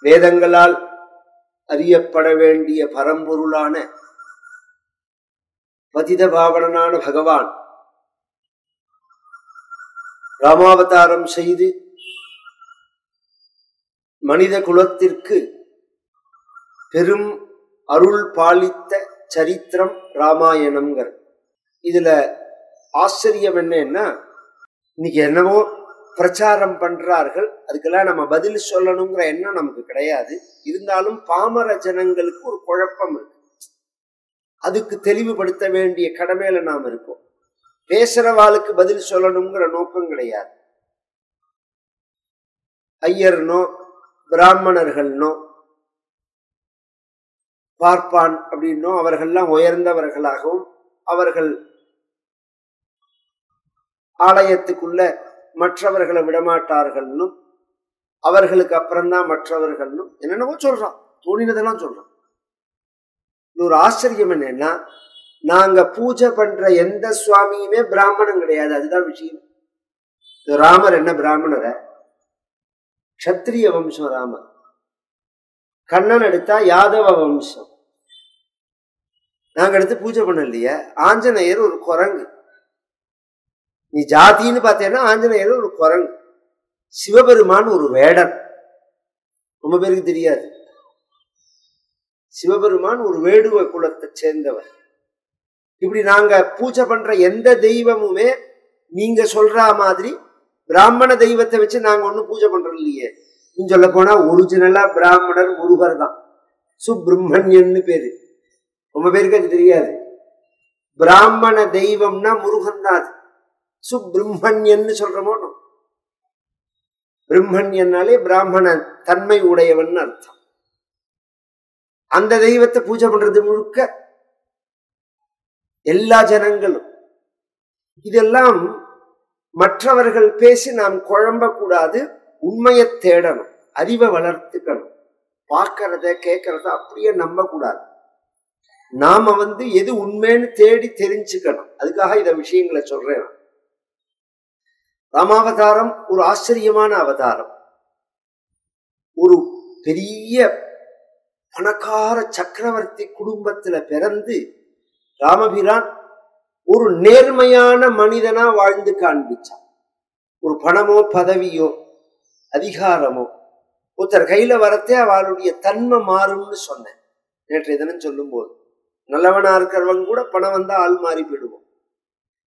வேதங்களால் அறியப்பட வேண்டிய பரம்பொருளான பதித பாவனான பகவான் ராமாவதாரம் செய்து மனித குலத்திற்கு பெரும் அருள் பாலித்த சரித்திரம் ராமாயணம்ங்கிற. இதுல ஆச்சரியம் என்னன்னா, இன்னைக்கு என்னவோ பிரச்சாரம் பண்றார்கள், அதுக்கெல்லாம் நம்ம பதில் சொல்லணுங்கிற எண்ணம் நமக்கு கிடையாது. இருந்தாலும் பாமர ஜனங்களுக்கு ஒரு குழப்பம் இருக்கு, அதுக்கு தெளிவுபடுத்த வேண்டிய கடமையில நாம் இருக்கோம். பேசுறவாளுக்கு பதில் சொல்லணுங்கிற நோக்கம் கிடையாது. ஐயர்னோ பிராமணர்கள்னோ பார்ப்பான் அப்படின்னோ அவர்கள்லாம் உயர்ந்தவர்களாகவும் அவர்கள் ஆலயத்துக்குள்ள மற்றவர்களை விடமாட்டார்கள்னும் அவர்களுக்கு அப்புறம்தான் மற்றவர்கள்னும் என்னென்னவோ சொல்றான், தோணினதெல்லாம் சொல்றான். ஒரு ஆச்சரியம் என்னன்னா, நாங்க பூஜை பண்ற எந்த சுவாமியுமே பிராமணன் கிடையாது. அதுதான் விஷயம். ராமர் என்ன பிராமணர? க்ஷத்ரிய வம்சம் ராமர். கண்ணன் எடுத்தா யாதவ வம்சம். நாங்க எடுத்து பூஜை பண்ண இல்லையா? ஆஞ்சநேயர் ஒரு குரங்கு. நீ ஜாதின்னு பார்த்தேன்னா ஆஞ்சநேயர் ஒரு குரங்கு. சிவபெருமான் ஒரு வேடன். ரொம்ப பேருக்கு தெரியாது. சிவபெருமான் ஒரு வேடுவ குலத்தை சேர்ந்தவர். இப்படி நாங்க பூஜை பண்ற எந்த தெய்வமுமே நீங்க சொல்ற மாதிரி பிராமண தெய்வத்தை வச்சு நாங்க ஒன்னும் பூஜை பண்றோம் இல்லையே. சொல்ல போனா ஒரிஜினலா பிராமணர் முருகர் தான். சுப்பிரமணியன்னு பேரு. ரொம்ப பேருக்கு அது தெரியாது. பிராமண தெய்வம்னா முருகன் தான். அது சுப்பிரமணியன்னு சொல்றோமோ. பிரம்மண்யன்னாலே பிராமண தன்மை உடையவன் அர்த்தம். அந்த தெய்வத்தை பூஜை பண்றது முழுக்க எல்லா ஜனங்களும். இதெல்லாம் மற்றவர்கள் பேசி நாம் குழம்ப கூடாது. உண்மையை தேடணும், அறிவை வளர்த்துக்கணும். பார்க்கறத கேட்கறத அப்படியே நம்ப கூடாது. நாம எது உண்மைன்னு தேடி தெரிஞ்சுக்கணும். அதுக்காக இந்த விஷயங்களை சொல்றேன். ராமாவதாரம் ஒரு ஆச்சரியமான அவதாரம். ஒரு பெரிய பணக்கார சக்கரவர்த்தி குடும்பத்துல பிறந்து ராமபிரான் ஒரு நேர்மையான மனிதனா வாழ்ந்து காண்பிச்சான். ஒரு பணமோ பதவியோ அதிகாரமோ ஒருத்தர் கையில வரத்தே அவளுடைய தன்மை மாறும்னு சொன்னேன் நேற்றைய தினம் சொல்லும் போது. நல்லவனா இருக்கிறவங்க கூட பணம் வந்தா ஆள் மாறி போயிடுவோம்.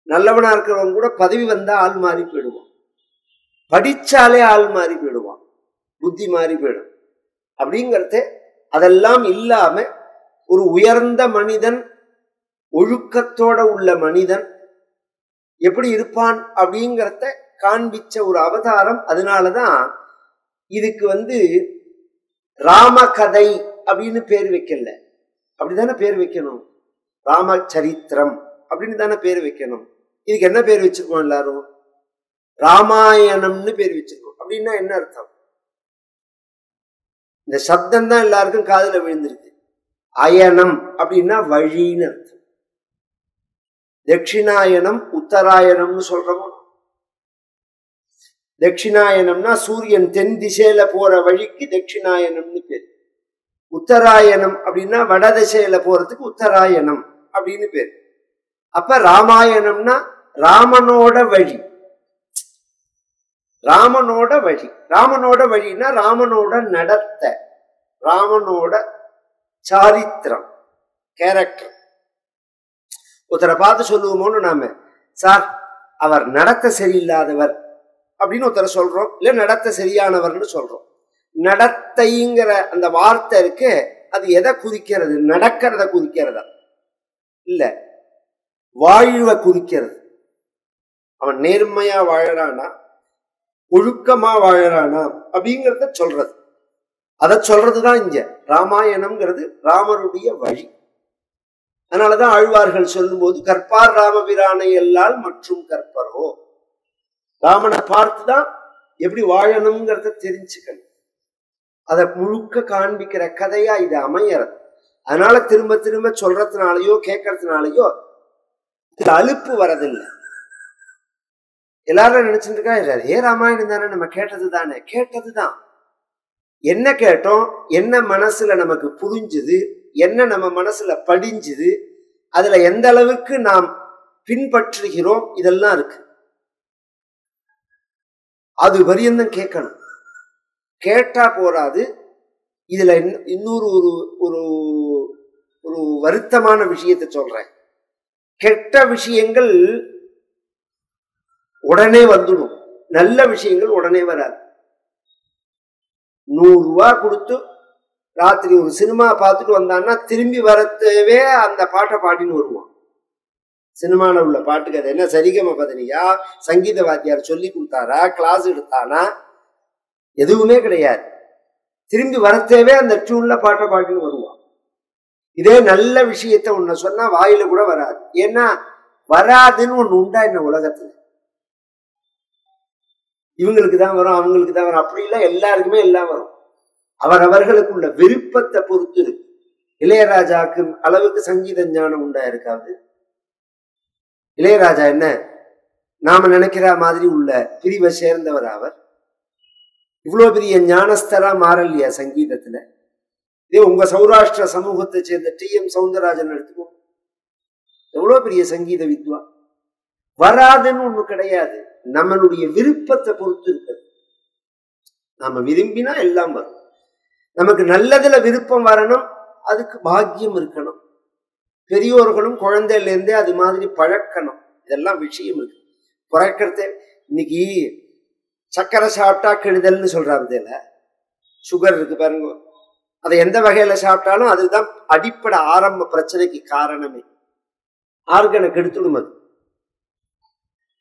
நல்லவனா இருக்கிறவங்க கூட பதவி வந்தா ஆள் மாறி போயிடுவோம். படிச்சாலே ஆள் மாறி போயிடுவான், புத்தி மாறி போயிடும். அப்படிங்கிறத அதெல்லாம் இல்லாம ஒரு உயர்ந்த மனிதன், ஒழுக்கத்தோட உள்ள மனிதன் எப்படி இருப்பான் அப்படிங்கிறத காண்பிச்ச ஒரு அவதாரம். அதனாலதான் இதுக்கு ராமகதை அப்படின்னு பேர் வைக்கல. அப்படித்தானே பேர் வைக்கணும். ராமச்சரித்திரம் அப்படின்னு தானே பேர் வைக்கணும். இதுக்கு என்ன பேர் வச்சிருக்கோம்? எல்லாரும் ராமாயணம்னு பேர் வச்சிருக்கோம். அப்படின்னா என்ன அர்த்தம்? இந்த சப்தம் தான் எல்லாருக்கும் காதுல விழுந்திருக்கு. அயனம் அப்படின்னா வழின்னு அர்த்தம். தட்சிணாயனம் உத்தராயணம்னு சொல்றோமோ. தட்சிணாயனம்னா சூரியன் தென் திசையில போற வழிக்கு தட்சிணாயனம்னு பேர். உத்தராயணம் அப்படின்னா வட திசையில போறதுக்கு உத்தராயணம் அப்படின்னு பேர். அப்ப ராமாயணம்னா ராமனோட வழி. ராமனோட வழி. ராமனோட வழின்னா ராமனோட நடத்த, ராமனோட சாரித்திரம், கேரக்டர். ஒருத்தரை பார்த்து சொல்லுவோமோன்னு நாம, சார் அவர் நடத்த சரியில்லாதவர் அப்படின்னு ஒருத்தரை சொல்றோம், இல்ல நடத்த சரியானவர்னு சொல்றோம். நடத்தைங்கிற அந்த வார்த்தை இருக்கு, அது எதை குறிக்கிறது? நடக்கிறத குறிக்கிறதா இல்ல வாழ்வை குறிக்கிறது. அவன் நேர்மையா வாழறானா, ஒழுக்கமா வாழறானா அப்படிங்கிறத சொல்றது. அதை சொல்றதுதான் இங்க ராமாயணம்ங்கிறது. ராமருடைய வழி. அதனாலதான் ஆழ்வார்கள் சொல்லும் போது கற்பார் ராமபிரானை எல்லால் மற்றும் கற்பரோ. ராமனை பார்த்துதான் எப்படி வாழணுங்கிறத தெரிஞ்சுக்கணும். அதை முழுக்க காண்பிக்கிற கதையா இது அமையறது. அதனால திரும்ப திரும்ப சொல்றதுனாலயோ கேட்கறதுனாலயோ இதுல அலுப்பு வரதில்லை. எல்லாரும் நினைச்சுட்டு இருக்கா, அதே ராமாயணம் தானே, நம்ம கேட்டது தானே. கேட்டதுதான். என்ன கேட்டோம், என்ன மனசுல நமக்கு புரிஞ்சுது, என்ன நம்ம மனசுல படிஞ்சுது, அதுல எந்த அளவுக்கு நாம் பின்பற்றுகிறோம், இதெல்லாம் இருக்கு. அது வரியந்தம் கேட்கணும். கேட்டா போராது. இதுல இன்னொரு ஒரு ஒரு ஒரு வருத்தமான விஷயத்தை சொல்றேன். கெட்ட விஷயங்கள் உடனே வந்துடும், நல்ல விஷயங்கள் உடனே வராது. 100 ரூபாய் கொடுத்து ராத்திரி ஒரு சினிமா பார்த்துட்டு வந்தான்னா திரும்பி வரத்தவே அந்த பாட்டை பாடின்னு வருவான். சினிமாவில் உள்ள பாட்டுக்கு அது என்ன சரிகம பதனியா, சங்கீத வாத்தியார் சொல்லி கொடுத்தாரா, கிளாஸ் எடுத்தானா, எதுவுமே கிடையாது. திரும்பி வரத்தேவே அந்த டியூன்ல பாட்டை பாடின்னு வருவான். இதே நல்ல விஷயத்த ஒண்ணு சொன்னா வாயில கூட வராது. ஏன்னா வராதுன்னு ஒண்ணு உண்டா என்ன உலகத்துல? இவங்களுக்கு தான் வரும், அவங்களுக்கு தான் வரும், அப்படி இல்லை, எல்லாருக்குமே எல்லாம் வரும். அவரவர்களுக்குள்ள விருப்பத்தை பொறுத்து இருக்கு. இளையராஜாக்கு அளவுக்கு சங்கீத ஞானம் உண்டா இருக்காது. இளையராஜா என்ன நாம நினைக்கிற மாதிரி உள்ள பிரிவை சேர்ந்தவர் அவர். இவ்வளவு பெரிய ஞானஸ்தரா மாறலையா சங்கீதத்துல? இதே உங்க சௌராஷ்டிர சமூகத்தை சேர்ந்த TM சௌந்தரராஜன் எடுத்துக்கோ, எவ்வளவு பெரிய சங்கீத வித்வா. வராதுன்னு ஒண்ணு கிடையாது, நம்மளுடைய விருப்பத்தை பொறுத்து இருக்கிறது. நாம விரும்பினா எல்லாம் வரும். நமக்கு நல்லதுல விருப்பம் வரணும், அதுக்கு பாக்கியம் இருக்கணும். பெரியோர்களும் குழந்தையில இருந்தே அது மாதிரி பழக்கணும். இதெல்லாம் விஷயம் இருக்கு. பிறக்கிறதே இன்னைக்கு சக்கரை சாப்பிட்டா கெடுதல்னு சொல்றாங்க. சுகர் இருக்கு பாருங்க, அதை எந்த வகையில சாப்பிட்டாலும் அதுதான் அடிப்படை ஆரம்ப பிரச்சனைக்கு காரணமே. ஆர்கனை கெடுத்துடும் அது.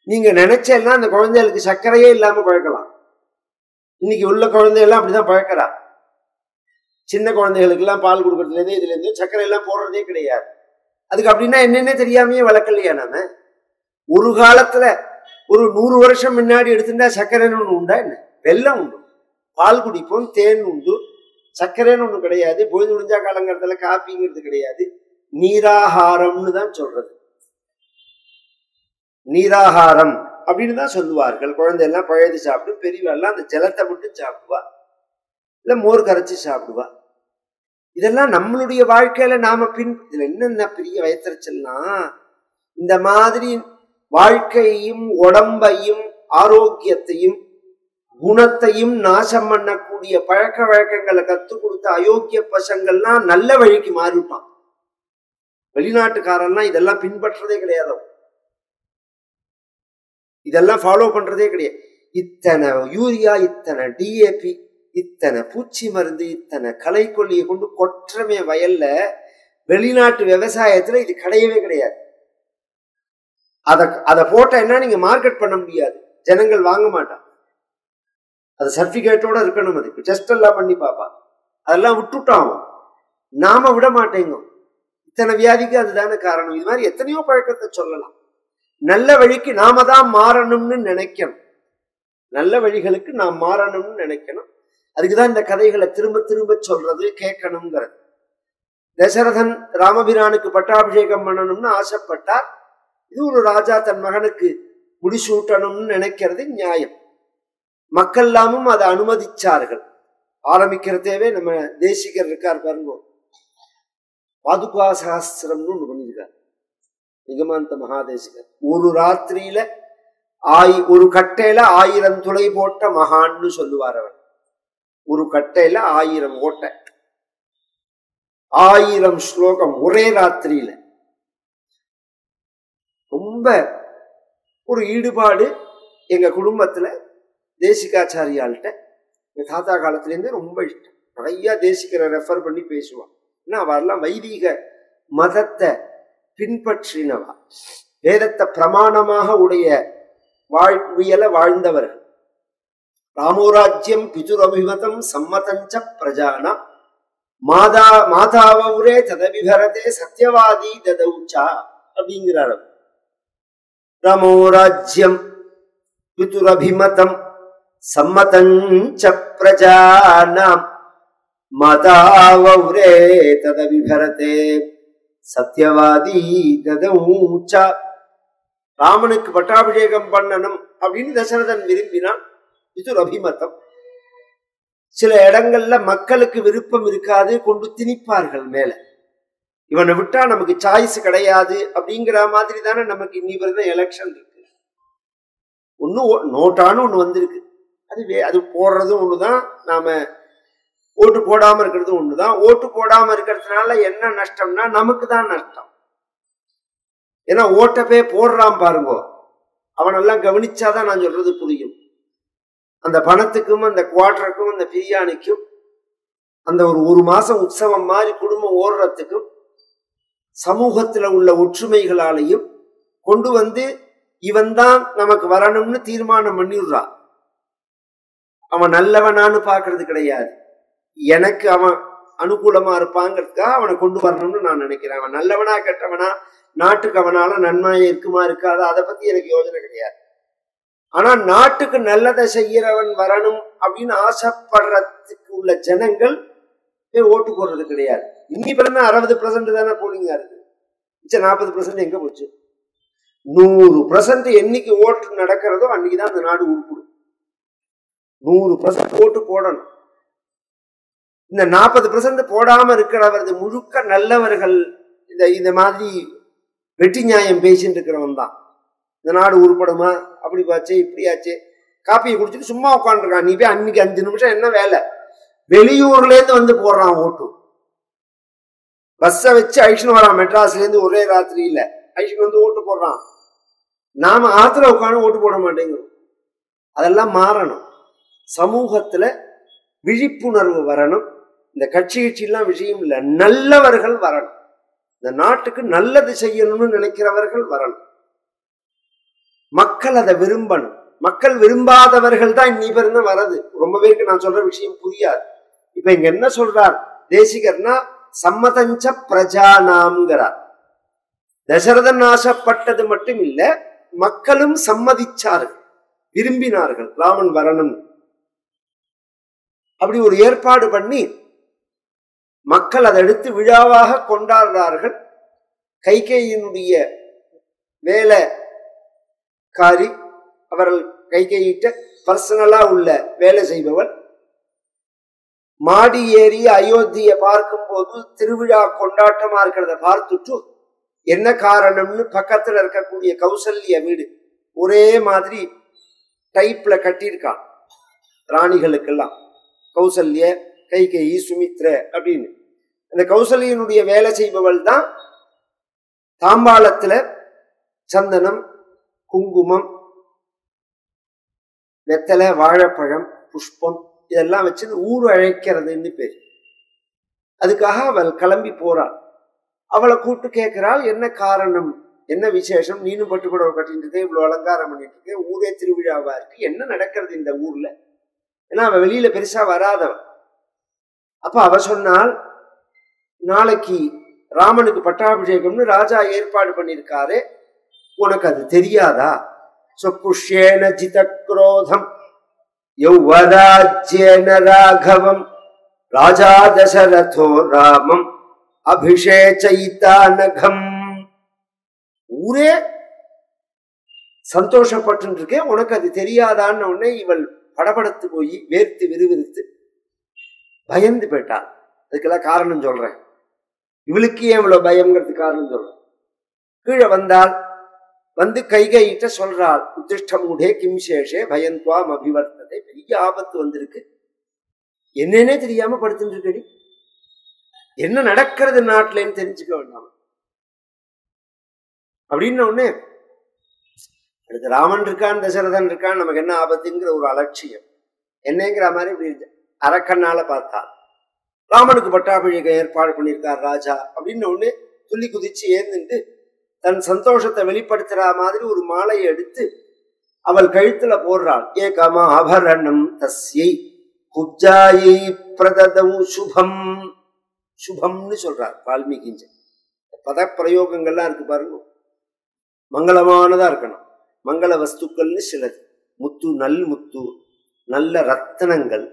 நீங்க நினைச்சேன்னா அந்த குழந்தைகளுக்கு சர்க்கரையே இல்லாம பழக்கலாம். இன்னைக்கு உள்ள குழந்தைகள்லாம் அப்படிதான் பழக்கிறா. சின்ன குழந்தைகளுக்கு எல்லாம் பால் கொடுக்கறதுல இருந்து இதுல இருந்து சர்க்கரை எல்லாம் போடுறதே கிடையாது. அதுக்கு அப்படின்னா என்னென்ன தெரியாமையே வளர்க்கலையா நாம? ஒரு காலத்துல ஒரு 100 வருஷம் முன்னாடி எடுத்துட்டா சர்க்கரைன்னு ஒண்ணு உண்டா என்ன? வெல்லம் உண்டு, பால் குடிப்போம், தேன் உண்டு, சர்க்கரைன்னு ஒண்ணு கிடையாது. பொழுது முடிஞ்சா காலங்கிறதுல காப்பிங்கிறது கிடையாது. நீராகாரம்னு தான் சொல்றது. நீராகாரம் அப்படின்னு தான் சொல்லுவார்கள். குழந்தை எல்லாம் பழையது சாப்பிடும், பெரியவெல்லாம் அந்த ஜலத்தை மட்டும் சாப்பிடுவா, இல்ல மோர் கரைச்சி சாப்பிடுவா. இதெல்லாம் நம்மளுடைய வாழ்க்கையில நாம இதுல என்னென்ன பெரிய வயத்தறிச்சல்னா, இந்த மாதிரி வாழ்க்கையையும் உடம்பையும் ஆரோக்கியத்தையும் குணத்தையும் நாசம் பண்ணக்கூடிய பழக்க வழக்கங்களை கத்துக் கொடுத்த அயோக்கிய பசங்கள்லாம் நல்ல வழிக்கு மாறிவிட்டான். வெளிநாட்டுக்காரன்லாம் இதெல்லாம் பின்பற்றதே கிடையாது, இதெல்லாம் ஃபாலோ பண்றதே கிடையாது. இத்தனை யூரியா, இத்தனை DAP, இத்தனை பூச்சி மருந்து, இத்தனை களைக்கொல்லியை கொண்டு கொற்றமே வயல்ல. வெளிநாட்டு விவசாயத்துல இது கிடையவே கிடையாது. அதை போட்ட என்ன நீங்க மார்க்கெட் பண்ண முடியாது, ஜனங்கள் வாங்க மாட்டான். அது சர்டிபிகேட்டோட இருக்கணும், அதுக்கு டெஸ்ட் எல்லாம் பண்ணி பாப்பா. அதெல்லாம் விட்டுட்டான். நாம விட மாட்டேங்க. இத்தனை வியாதிக்கு அதுதானே காரணம். இது மாதிரி எத்தனையோ பழக்கத்தை சொல்லலாம். நல்ல வழிக்கு நாம தான் மாறணும்னு நினைக்கணும். நல்ல வழிகளுக்கு நாம் மாறணும்னு நினைக்கணும். அதுக்குதான் இந்த கதைகளை திரும்ப திரும்ப சொல்றது, கேட்கணுங்கிறது. தசரதன் ராமபிரானுக்கு பட்டாபிஷேகம் பண்ணணும்னு ஆசைப்பட்டார். இது ஒரு ராஜா தன் மகனுக்கு முடிசூட்டணும்னு நினைக்கிறது நியாயம். மக்கள் எல்லாமும் அதை அனுமதிச்சார்கள். ஆரம்பிக்கிறதேவே நம்ம தேசிகர் இருக்கார் பாருங்க, பாதுகா சாஸ்திரம்னு ஒண்ணு பண்ணியிருக்கார் நிகமாந்த மகாதேசிகர். ஒரு ராத்திரியில ஒரு கட்டையில 1000 துளை போட்ட மகான்னு சொல்லுவார் அவர். ஒரு கட்டையில 1000 ஓட்டை, 1000 ஸ்லோகம் ஒரே ராத்திரியில. ரொம்ப ஒரு ஈடுபாடு எங்க குடும்பத்துல தேசிகாச்சாரியால்கிட்ட. எங்க தாத்தா காலத்துல இருந்து ரொம்ப இஷ்டம். நிறைய தேசிகரை ரெஃபர் பண்ணி பேசுவான். ஏன்னா அவரெல்லாம் வைதிக மதத்தை பின்பற்றினவா, வேதத்தை பிரமாணமாக உடைய வாழ்வியல வாழ்ந்தவர்கள். ராமோராஜ்யம் பிதுரபிமதம் சம்மதஞ்ச பிரஜானா மாதாவரே ததபிபரதே சத்யவாதி ததௌச்சா அப்படிங்கிறார். ராமோராஜ்யம் பிதுரபிமதம் சம்மதஞ்ச பிரஜானாம் மாதாவரே ததபிபரதே சத்யவாதி ததௌச்சா. ராமனுக்கு பட்டாபிஷேகம் பண்ணணும் அப்படின்னு தசரதன் விரும்பினான். பிதுரபிமதம், சில இடங்கள்ல மக்களுக்கு விருப்பம் இருக்காது, கொண்டு திணிப்பார்கள் மேல. இவனை விட்டா நமக்கு சாய்ஸ் கிடையாது அப்படிங்கிற மாதிரி தானே நமக்கு இன்னி வருது எலெக்ஷன் இருக்கு. நோட்டான்னு ஒண்ணு வந்திருக்கு. அது போடுறதும் ஒண்ணுதான், நாம ஓட்டு போடாம இருக்கிறதும் ஒண்ணுதான். ஓட்டு போடாம இருக்கிறதுனால என்ன நஷ்டம்னா நமக்கு தான் நஷ்டம். ஏன்னா ஓட்டப்பே போடுறான் பாருங்க, அவனெல்லாம் கவனிச்சாதான் நான் சொல்றது புரியும். அந்த பணத்துக்கும் அந்த குவார்டருக்கும் அந்த பிரியாணிக்கும் அந்த ஒரு மாசம் உற்சவம் மாதிரி குடும்பம் ஓடுறதுக்கும் சமூகத்துல உள்ள ஒற்றுமைகளாலையும் கொண்டு வந்து இவன் தான் நமக்கு வரணும்னு தீர்மானம் பண்ணிடுறான். அவன் நல்லவனான்னு பாக்குறது கிடையாது. எனக்கு அவன் அனுகூலமா இருப்பாங்கிறதுக்காக அவனை கொண்டு வரணும்னு நான் நினைக்கிறேன். அவன் நல்லவனா கெட்டவனா, நாட்டுக்கு அவனால நன்மையா இருக்குமா இருக்காதா, அதை பத்தி எனக்கு யோசனை கிடையாது. ஆனா நாட்டுக்கு நல்லதை செய்யறவன் வரணும் அப்படின்னு ஆசைப்படுறதுக்கு உள்ள ஜனங்கள் ஓட்டு போடுறது கிடையாது. இன்னி பிறந்த 60% தானே போலிங்கா இருக்கு. 40% எங்க போச்சு? 100% என்னைக்கு ஓட்டு நடக்கிறதோ அன்னைக்குதான் அந்த நாடு உருப்பிடும். 100% ஓட்டு போடணும். இந்த 40% போடாம இருக்கிறவரது முழுக்க நல்லவர்கள். இந்த மாதிரி வெட்டி நியாயம் பேசிட்டு இருக்கிறவன் தான். இந்த நாடு உருப்படுமா, அப்படி பாச்சே இப்படி ஆச்சு, காப்பியை குடிச்சிட்டு சும்மா உட்காந்துருக்கான். நீ போய் அன்னைக்கு 5 நிமிஷம் என்ன வேலை? வெளியூர்ல இருந்து வந்து போடுறான் ஓட்டு. பஸ்ஸை வச்சு ஐஷன் வரான், மெட்ராஸ்ல இருந்து ஒரே ராத்திரியில ஐஷன் வந்து ஓட்டு போடுறான். நாம ஆத்துல உட்காந்து ஓட்டு போட மாட்டேங்கிறோம். அதெல்லாம் மாறணும். சமூகத்துல விழிப்புணர்வு வரணும். இந்த கட்சியெல்லாம் விஷயம் இல்லை, நல்லவர்கள் வரணும். இந்த நாட்டுக்கு நல்லது செய்யணும்னு நினைக்கிறவர்கள் வரணும். மக்கள் அதை விரும்பணும். மக்கள் விரும்பாதவர்கள் தான் இன்னி பேருந்து வரது. ரொம்ப பேருக்கு நான் சொல்ற விஷயம் புரியாது. இப்ப இங்க என்ன சொல்றார் தேசிகர்னா, சம்மதஞ்ச பிரஜானாம்ங்கிறார். தசரதன் ஆசைப்பட்டது மட்டும் இல்ல, மக்களும் சம்மதிச்சார்கள், விரும்பினார்கள் ராமன் வரணும். அப்படி ஒரு ஏற்பாடு பண்ணி மக்கள் அதை எடுத்து விழாவாக கொண்டாடுறார்கள். கைகேயினுடைய வேலைக்காரி, அவர்கள் கைகேயிட்ட பர்சனலா உள்ள வேலை செய்பவள், மாடி ஏறி அயோத்தியை பார்க்கும் போது திருவிழா கொண்டாட்டமா இருக்கிறத பார்த்துட்டு என்ன காரணம்னு பக்கத்துல இருக்கக்கூடிய கௌசல்ய வீடு ஒரே மாதிரி டைப்ல கட்டியிருக்கான் ராணிகளுக்கெல்லாம். கௌசல்ய, கைகேயி, சுமித்ர அப்படின்னு. அந்த கௌசல்யனுடைய வேலை செய்பவள் தான் தாம்பாளத்துல சந்தனம், குங்குமம், வெத்தலை, வாழைப்பழம், புஷ்பம் இதெல்லாம் வச்சு ஊர் அழைக்கிறதுன்னு பேர். அதுக்காக அவள் கிளம்பி போறாள். அவளை கூப்பிட்டு கேட்கிறாள், என்ன காரணம், என்ன விசேஷம், நீனும் பட்டுப்படவை கட்டிட்டு இருக்க, இவ்வளவு அலங்காரம் பண்ணிட்டு இருக்க, ஊரே திருவிழாவா இருக்கு, என்ன நடக்கிறது இந்த ஊர்ல? ஏன்னா அவ வெளியில பெருசா வராதவன். அப்ப அவ சொன்னால், நாளைக்கு ராமனுக்கு பட்டாபிஷேகம்னு ராஜா ஏற்பாடு பண்ணிருக்காரு, உனக்கு அது தெரியாதா? புஷ்யேன ஜிதக்ரோதம் யௌவராஜ்யேன ராகவம் ராஜா தசரதோ ராமம் அபிஷேகிதானகம். ஊரே சந்தோஷப்பட்டு இருக்கேன், உனக்கு அது தெரியாதான்னு உடனே இவள் படபடத்து போய் வேர்த்து விறுவிறுத்து பயந்து போயிட்டாள். அதுக்கெல்லாம் காரணம் சொல்றேன். இவளுக்கு ஏன் இவ்வளவு பயம்ங்கிறதுக்கு காரணம் சொல்றேன். கீழே வந்தால் வந்து கைகையிட்ட சொல்றாள், உத்திஷ்டமூடே கிம் சேஷே பயந்த்வாம் அபிவர்த்ததை. பெரிய ஆபத்து வந்திருக்கு, என்னன்னே தெரியாம படுத்துட்டு இருக்கடி, என்ன நடக்கிறது நாட்டுலன்னு தெரிஞ்சுக்க வேண்டாம் அப்படின்னு உடனே அடுத்து ராமன் இருக்கான், தசரதன் இருக்கான், நமக்கு என்ன ஆபத்துங்கிற ஒரு அலட்சியம் என்னங்கிற மாதிரி இப்படி அரக்கண்ணால பார்த்தா. ராமனுக்கு பட்டாபிஷேகம் ஏற்பாடு பண்ணியிருக்கார் ராஜா அப்படின்னு ஒண்ணு துள்ளி குதிச்சு ஏந்துட்டு தன் சந்தோஷத்தை வெளிப்படுத்துற மாதிரி ஒரு மாலையை எடுத்து அவள் கழுத்துல போடுறாள். ஏகமா ஆபரணம் தஸ்யை குப்ஜாயை பிரததம் சுபம். சுபம்னு சொல்றார் வால்மீகி. பத பிரயோகங்கள்லாம் இருக்கு பாருங்க, மங்களமானதா இருக்கணும். மங்கள வஸ்துக்கள்னு சிலது, முத்து, நல் முத்து, நல்ல ரத்தனங்கள்,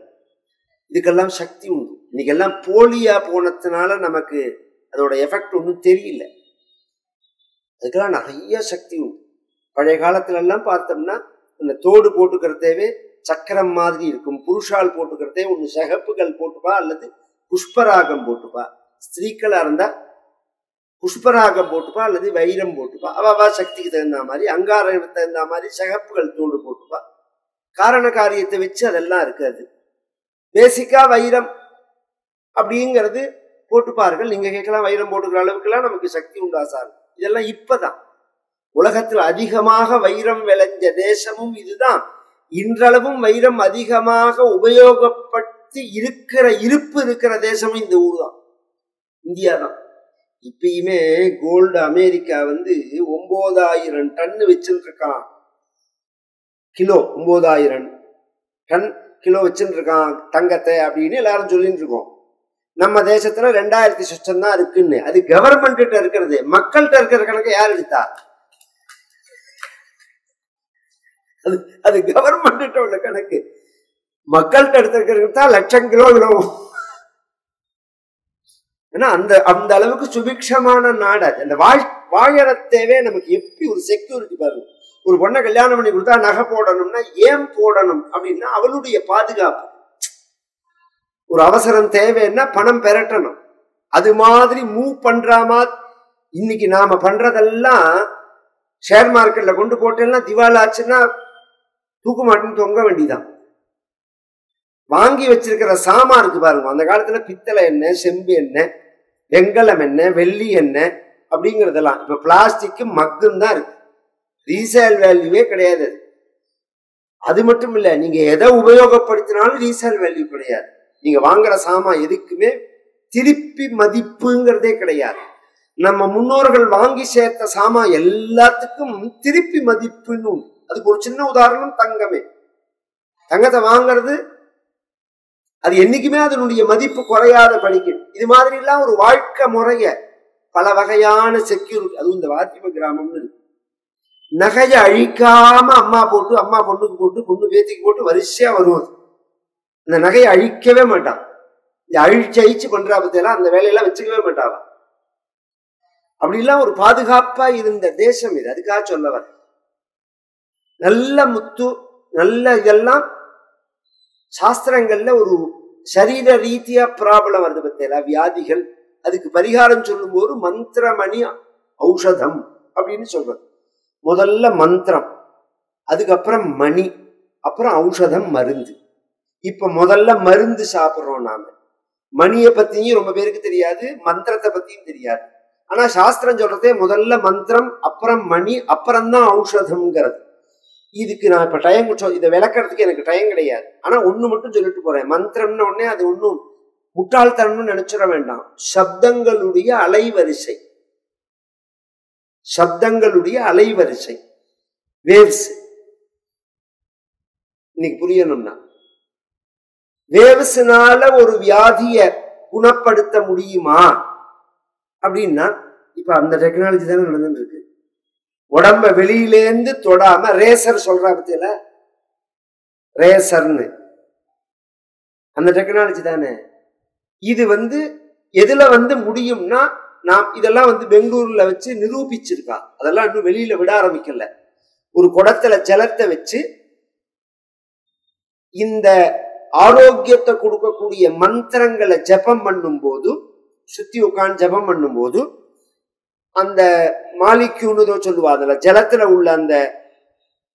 இதுக்கெல்லாம் சக்தி உண்டு. இன்னைக்கெல்லாம் போலியா போனதுனால நமக்கு அதோட எஃபெக்ட் ஒன்றும் தெரியல. அதுக்கெல்லாம் நிறைய சக்தி உண்டு. பழைய காலத்துல எல்லாம் பார்த்தோம்னா அந்த தோடு போட்டுக்கிறதேவே சக்கரம் மாதிரி இருக்கும். புருஷால் போட்டுக்கிறதே ஒண்ணு சிகப்புகள் போட்டுப்பா அல்லது புஷ்பராகம் போட்டுப்பா. ஸ்திரீக்களா இருந்தா புஷ்பராகம் போட்டுப்பா அல்லது வைரம் போட்டுப்பா. அவ சக்திக்கு தகுந்த மாதிரி, அங்காரத்துக்கு தகுந்த மாதிரி சிகப்புகள் தோடு போட்டுப்பா. காரண காரியத்தை வச்சு அதெல்லாம் இருக்காது. பேசிக்கா வைரம் அப்படிங்கிறது போட்டுப்பார்கள். நீங்க கேட்கலாம், வைரம் போட்டுக்கிற அளவுக்குலாம் நமக்கு சக்தி உண்டா சார்? இதெல்லாம் இப்பதான். உலகத்தில் அதிகமாக வைரம் விளைஞ்ச தேசமும் இதுதான். இன்றளவும் வைரம் அதிகமாக உபயோகப்படுத்தி இருப்பு இருக்கிற தேசமும் இந்த ஊர் தான், இந்தியா தான். இப்பயுமே கோல்டு அமெரிக்கா 9,000 டன் வச்சுட்டு இருக்கான். கிலோ 9,000 டன் கிலோ வச்சுட்டு இருக்கான் தங்கத்தை அப்படின்னு எல்லாரும் சொல்லிட்டு இருக்கோம். நம்ம தேசத்துல 2000 சுற்றம் தான் இருக்குன்னு. அது கவர்மெண்ட் கிட்ட இருக்கிறது. மக்கள்கிட்ட இருக்கிற கணக்கு யார் எடுத்தா? அது கவர்மெண்ட் கிட்ட உள்ள கணக்கு. மக்கள்கிட்ட எடுத்திருக்கிறதா லட்சம் கிலோ விழுவும். ஏன்னா அந்த அளவுக்கு சுபிக்ஷமான நாடு அது. அந்த வாழற தேவை நமக்கு எப்படி ஒரு செக்யூரிட்டி பாருங்க. ஒரு பொண்ணை கல்யாணம் பண்ணி கொடுத்தா நகை போடணும்னா ஏன் போடணும் அப்படின்னா அவளுடைய பாதுகாப்பு. ஒரு அவசரம் தேவைன்னா பணம் பெறட்டணும். அது மாதிரி மூவ் பண்றாமா. இன்னைக்கு நாம பண்றதெல்லாம் ஷேர் மார்க்கெட்ல கொண்டு போட்டேன்னா திவாலாச்சுன்னா தூக்க மாட்டேன்னு தொங்க வேண்டிதான். வாங்கி வச்சிருக்கிற சாமான் இருக்கு பாருங்க. அந்த காலத்துல பித்தளை என்ன, செம்பு என்ன, வெங்கலம் என்ன, வெள்ளி என்ன அப்படிங்கறதெல்லாம் இப்ப பிளாஸ்டிக் மக்கும் தான் இருக்கு. ரீசேல் வேல்யூவே கிடையாது. அது மட்டும் இல்ல, நீங்க எதை உபயோகப்படுத்தினாலும் ரீசேல் வேல்யூ கிடையாது. நீங்க வாங்குற சாமான் எதுக்குமே திருப்பி மதிப்புங்கிறதே கிடையாது. நம்ம முன்னோர்கள் வாங்கி சேர்த்த சாமான் எல்லாத்துக்கும் திருப்பி மதிப்புன்னு. அதுக்கு ஒரு சின்ன உதாரணம் தங்கமே. தங்கத்தை வாங்கிறது அது என்னைக்குமே அதனுடைய மதிப்பு குறையாத படிக்கும். இது மாதிரி எல்லாம் ஒரு வாழ்க்கை முறைய பல வகையான செக்யூரிட்டி. அதுவும் இந்த வாத்திம கிராமம்னு இருக்கு. நகையை அழிக்காம அம்மா பொண்ணுக்கு போட்டு பொண்ணு பேத்திக்கு போட்டு வரிசையா வருவது. அந்த நகையை அழிக்கவே மாட்டான். இந்த அழிச்சு பண்றா பத்தியெல்லாம் அந்த வேலையெல்லாம் வச்சுக்கவே மாட்டாவா. அப்படிலாம் ஒரு பாதுகாப்பா இருந்த தேசம் இது. அதுக்காக சொல்லவர். நல்ல முத்து நல்ல இதெல்லாம் சாஸ்திரங்கள்ல ஒரு சரீர ரீதியா ப்ராப்ளம் வருது பத்தியெல்லாம், வியாதிகள். அதுக்கு பரிகாரம் சொல்லும் போது மந்திரமணி ஔஷதம் அப்படின்னு சொல்றது. முதல்ல மந்திரம், அதுக்கப்புறம் மணி, அப்புறம் ஔஷதம் மருந்து. இப்ப முதல்ல மருந்து சாப்பிடுறோம் நாம. மணியை பத்தியும் ரொம்ப பேருக்கு தெரியாது, மந்திரத்தை பத்தியும் தெரியாது. ஆனா சாஸ்திரம் சொல்றதே முதல்ல மந்திரம், அப்புறம் மணி, அப்புறம்தான் ஔஷதம்ங்கிறது. இதுக்கு நான் இப்ப டைம் இதை விளக்கறதுக்கு எனக்கு டைம் கிடையாது. ஆனா ஒண்ணு மட்டும் சொல்லிட்டு போறேன். மந்திரம்னு உடனே அது ஒன்னும் முட்டாள்தனம்னு நினைச்சிட வேண்டாம். சப்தங்களுடைய அலைவரிசை, சப்தங்களுடைய அலைவரிசை, வேவ்ஸ். இன்னைக்கு புரியணும்னா வேவ்ஸ்னால ஒரு வியாதிய குணப்படுத்த முடியுமா அப்படின்னா இப்ப அந்த டெக்னாலஜி தானே நடந்துட்டு இருக்கு. உடம்ப வெளியிலேந்து தொடாம ரேசர் சொல்றா பத்தியில, ரேசர்னு அந்த டெக்னாலஜி தானே. இது எதுல முடியும்னா நாம் இதெல்லாம் பெங்களூர்ல வச்சு நிரூபிச்சிருக்கா. அதெல்லாம் இன்னும் வெளியில விட ஆரம்பிக்கல. ஒரு குடத்துல ஜலத்தை வச்சு இந்த ஆரோக்கியத்தை கொடுக்கக்கூடிய மந்திரங்களை ஜபம் பண்ணும் போது, சுத்தி உட்காந்து ஜபம் பண்ணும் போது அந்த மாலிக்யூன்னு சொல்லுவா, அதுல ஜலத்துல உள்ள அந்த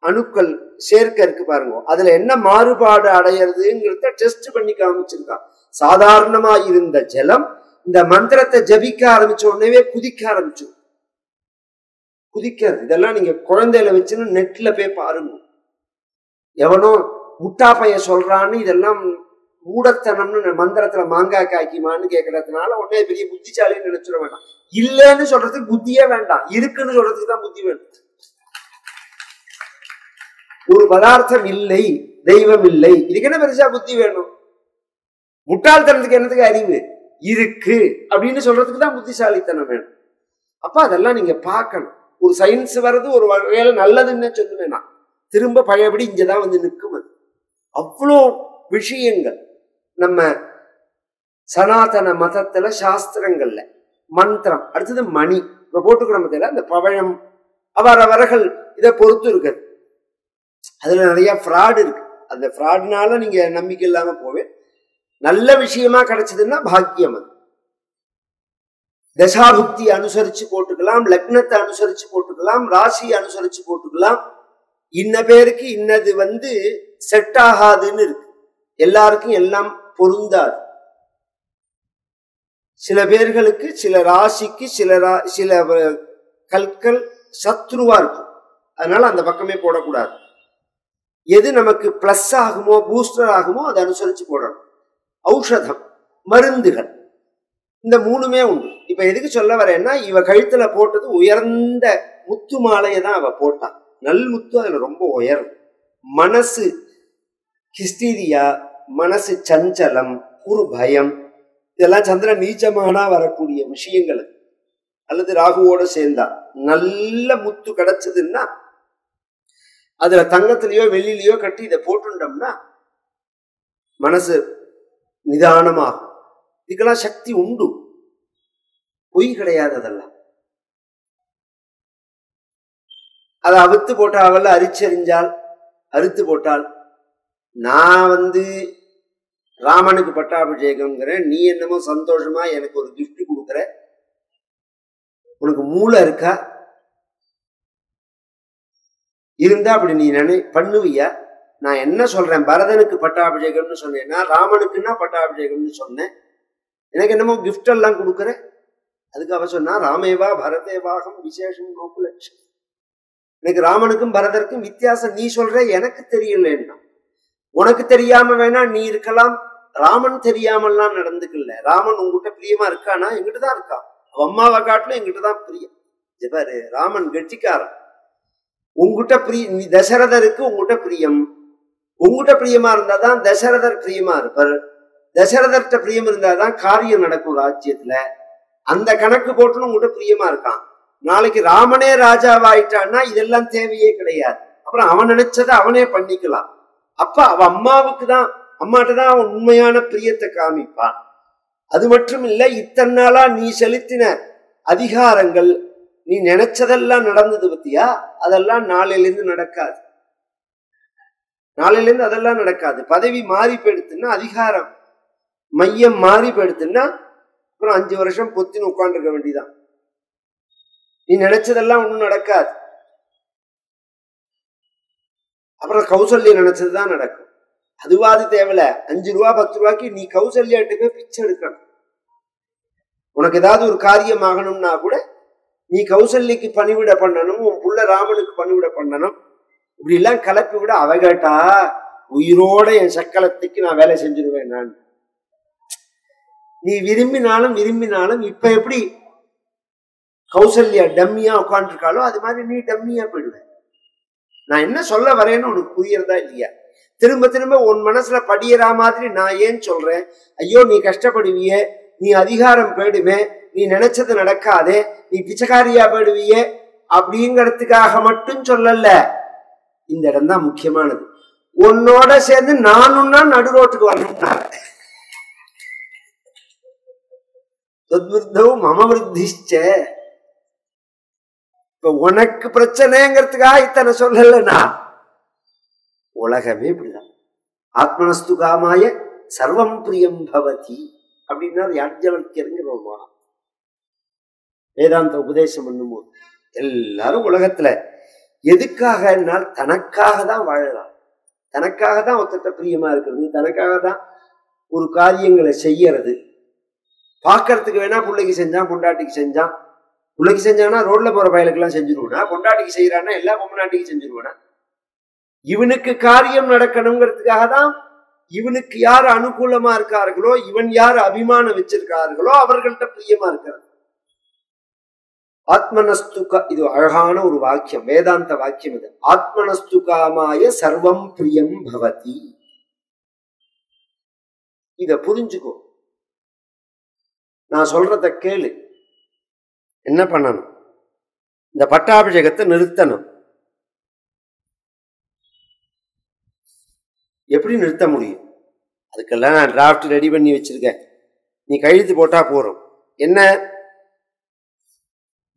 அணுக்கள் சேர்க்க இருக்கு பாருங்க, அதுல என்ன மாறுபாடு அடையிறதுங்கிறத டெஸ்ட் பண்ணி காமிச்சிருக்கா. சாதாரணமா இருந்த ஜலம் இந்த மந்திரத்தை ஜபிக்க ஆரம்பிச்ச உடனே குதிக்க ஆரம்பிச்சிடும். குதிக்கிறது இதெல்லாம் நீங்க குழந்தையில வச்சுன்னு நெட்ல போய் பாருங்க. எவனோ முட்டாப்பைய சொல்றான்னு இதெல்லாம் மூடத்தனம்னு மந்திரத்துல மாங்காய் காய்க்குமான்னு கேட்கறதுனால உடனே பெரிய புத்திசாலின்னு நினைச்சிட வேண்டாம். இல்லைன்னு சொல்றதுக்கு புத்தியே வேண்டாம், இருக்குன்னு சொல்றதுக்கு தான் புத்தி வேணும். ஒரு பதார்த்தம் இல்லை, தெய்வம் இல்லை, இதுக்கு என்ன பெருசா புத்தி வேணும்? முட்டாள்தனத்துக்கு என்னத்துக்கு அறிவு? இருக்கு அப்படின்னு சொல்றதுக்கு தான் புத்திசாலித்தனம் வேணும். அப்ப அதெல்லாம் நீங்க பார்க்கணும். ஒரு சயின்ஸ் வர்றது ஒரு வகையில நல்லதுன்னு சொல்லுவேன் நான். திரும்ப பழையபடி இங்கதான் நிற்கும். அது அவ்வளோ விஷயங்கள் நம்ம சனாதன மதத்துல சாஸ்திரங்கள்ல. மந்திரம், அடுத்தது மணி. இப்ப போட்டுக்கிறோம் அந்த பவழம் அவரவர்கள் இதை பொறுத்து இருக்குது. அதுல நிறைய ஃப்ராட் இருக்கு. அந்த ஃப்ராட்னால நீங்க நம்பிக்கை இல்லாம போவேன். நல்ல விஷயமா கிடைச்சதுன்னா பாக்கியம். அது தசாபுக்தி அனுசரிச்சு போட்டுக்கலாம், லக்னத்தை அனுசரிச்சு போட்டுக்கலாம், ராசியை அனுசரிச்சு போட்டுக்கலாம். இன்ன பேருக்கு இன்னது செட் ஆகாதுன்னு இருக்கு. எல்லாருக்கும் எல்லாம் பொருந்தாது. சில பேர்களுக்கு சில ராசிக்கு சில கற்கள் சத்ருவா இருக்கும். அதனால அந்த பக்கமே போடக்கூடாது. எது நமக்கு பிளஸ் ஆகுமோ பூஸ்டர் ஆகுமோ அதை அனுசரிச்சு போடணும். ஔஷதம், மருந்துகள், இந்த மூணுமே உண்டு. இப்ப எதுக்கு சொல்ல வரேன்னா, இவ கழுத்துல போட்டது உயர்ந்த முத்து மாலையை தான் அவ போட்டான். நல் முத்து அதுல ரொம்ப உயரும். மனசு ஹிஸ்டீரியா, மனசு சஞ்சலம், ஒரு பயம், இதெல்லாம் சந்திரன் நீச்சமானா வரக்கூடிய விஷயங்கள். அல்லது ராகுவோட சேர்ந்தா நல்ல முத்து கிடைச்சதுன்னா அதுல தங்கத்திலேயோ வெள்ளிலேயோ கட்டி இதை போட்டுட்டோம்னா மனசு நிதானமாகும். இதுக்கெல்லாம் சக்தி உண்டு, பொய் கிடையாது. அதெல்லாம் அதை அவுத்து போட்டா அவள் அரிச்செறிஞ்சால் அறுத்து போட்டால், நான் ராமனுக்கு பட்டாபிஷேகம்ங்கிறேன், நீ என்னமோ சந்தோஷமா எனக்கு ஒரு கிஃப்ட் கொடுக்குற, உனக்கு மூளை இருக்கா? இருந்தா அப்படி நீ பண்ணுவியா? நான் என்ன சொல்றேன், பரதனுக்கு பட்டாபிஷேகம்னு சொன்னேன்னா ராமனுக்குன்னா பட்டாபிஷேகம்னு சொன்னேன், எனக்கு என்னமோ கிஃப்ட் எல்லாம் கொடுக்குற. அதுக்கு அவ சொன்னா, ராமேவா பரதேவாகம் விசேஷம் நோக்குலட்சம். எனக்கு ராமனுக்கும் பரதருக்கும் வித்தியாசம் நீ சொல்ற, எனக்கு தெரியலன்னா. உனக்கு தெரியாம வேணா நீ இருக்கலாம், ராமன் தெரியாமல்லாம் நடந்துக்கல. ராமன் உங்ககிட்ட பிரியமா இருக்கானா? எங்கிட்டதான் இருக்கான். அம்மாவை காட்டிலும் எங்கிட்டதான் பிரியம். பாரு, ராமன் கெட்டிக்காரன். உங்ககிட்ட நீ தசரதருக்கு உங்ககிட்ட பிரியம். உங்ககிட்ட பிரியமா இருந்தாதான் தசரதர் பிரியமா இருப்பார். தசரதர்கிட்ட பிரியம் இருந்தாதான் காரியம் நடக்கும் ராஜ்யத்துல. அந்த கணக்கு போட்டுன்னு உங்ககிட்ட பிரியமா இருக்கான். நாளைக்கு ராமனே ராஜாவாயிட்டான்னா இதெல்லாம் தேவையே கிடையாது. அப்புறம் அவன் நினைச்சதை அவனே பண்ணிக்கலாம். அப்ப அவ அம்மாவுக்கு தான், அம்மாட்ட தான் அவன் உண்மையான பிரியத்தை காமிப்பான். அது மட்டும் இல்ல, இத்தனை நாளா நீ செலுத்தின அதிகாரங்கள், நீ நினைச்சதெல்லாம் நடந்தது பத்தியா, அதெல்லாம் நாளையிலிருந்து நடக்காது. நாளையிலிருந்து அதெல்லாம் நடக்காது. பதவி மாறி போயிடுத்துன்னா, அதிகாரம் மையம் மாறி போயிடுத்துன்னா அப்புறம் 5 வருஷம் பொத்தின்னு உட்காந்துருக்க வேண்டியதான். நீ நினைச்சதெல்லாம் ஒண்ணும் நடக்காது. அப்புறம் கௌசல்யா நினைச்சதுதான் நடக்கும். அதுவாது தேவையில்ல. 5 ரூபா 10 ரூபாய்க்கு நீ கௌசல்யாட்டு போய் பிச்சை எடுக்கணும். உனக்கு ஏதாவது ஒரு காரியம் ஆகணும்னா கூட நீ கௌசல்யக்கு பணிவிட பண்ணணும், உன் புள்ள ராமனுக்கு பணிவிட பண்ணணும். இப்படி எல்லாம் கலப்பி விட அவ கேட்டா, உயிரோட என் சக்கலத்துக்கு நான் வேலை செஞ்சிருவேன். நான் நீ விரும்பினாலும் இப்ப எப்படி கௌசல்யா டம்மியா உட்காந்துருக்காளோ அது மாதிரி நீ டம்மியா போயிடுவ. நான் என்ன சொல்ல வரேன்னு உனக்கு புரியறதா இல்லையா? திரும்ப திரும்ப உன் மனசுல படியற மாதிரி நான் ஏன் சொல்றேன்? ஐயோ நீ கஷ்டப்படுவியே, நீ அதிகாரம் போயிடுவே, நீ நினைச்சது நடக்காதே, நீ பிச்சைக்காரியா போயிடுவியே அப்படிங்கிறதுக்காக மட்டும் சொல்லல. இந்த இடம் தான் முக்கியமானது. உன்னோட சேர்ந்து நானும்னா நடு ரோட்டுக்கு வரணும்னா மம விருத்திச்ச. இப்ப உனக்கு பிரச்சனைங்கிறதுக்காக இத்தனை சொல்லலனா, உலகமே இப்படிதான். ஆத்மனஸ்து காமாய சர்வம் பிரியம் பவதி அப்படின்னா யாஜ்ஞவல்க்யருங்கிற வேதாந்த உபதேசம் பண்ணும்போது எல்லாரும் உலகத்துல எதுக்காக தனக்காக தான் வாழலாம், தனக்காக தான் ஒருத்தட்ட பிரியமா இருக்கிறது, தனக்காக தான் ஒரு காரியங்களை செய்யறது. பாக்கிறதுக்கு வேணா பிள்ளைக்கு செஞ்சான், பொண்டாட்டிக்கு செஞ்சான். பிள்ளைக்கு செஞ்சானா ரோட்ல போற பயலுக்கெல்லாம் செஞ்சிருவானா, பொண்டாட்டிக்கு செய்யறானா எல்லா பொம்னாட்டிக்கு செஞ்சிருவானா. இவனுக்கு காரியம் நடக்கணுங்கிறதுக்காக தான், இவனுக்கு யார் அனுகூலமா இருக்கார்களோ, இவன் யார் அபிமானம் வச்சிருக்கார்களோ அவர்கள்ட்ட பிரியமா இருக்கிறது. ஆத்மனஸ்துகா, இது அழகான ஒரு வாக்கியம், வேதாந்த வாக்கியம் இது. ஆத்மனஸ்து காமாய சர்வம் பிரியம் பவதி. இத புரிஞ்சுக்கோ. நான் சொல்றத கேளு. என்ன பண்ணணும்? இந்த பட்டாபிஷேகத்தை நிறுத்தணும். எப்படி நிறுத்த முடியும்? அதுக்கெல்லாம் நான் டிராஃப்ட் ரெடி பண்ணி வச்சிருக்கேன். நீ கையெழுத்து போட்டா போறோம். என்ன?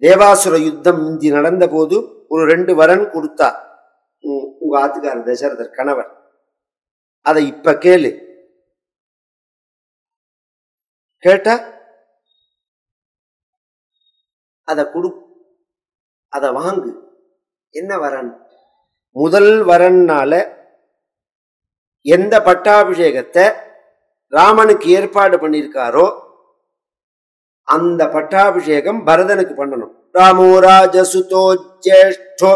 தேவாசுர யுத்தம் முந்தி நடந்த போது ஒரு 2 வரன் கொடுத்தா உங்க ஆத்துக்காரர் தசரதர் கணவர். அதை இப்ப கேளு. கேட்டா அதை கொடு, அதை வாங்கு. என்ன வரன்? முதல் வரன்னால எந்த பட்டாபிஷேகத்தை ராமனுக்கு ஏற்பாடு பண்ணியிருக்காரோ அந்த பட்டாபிஷேகம் பரதனுக்கு பண்ணணும். ராமோ ராஜசுதோ ஜேஷ்டோ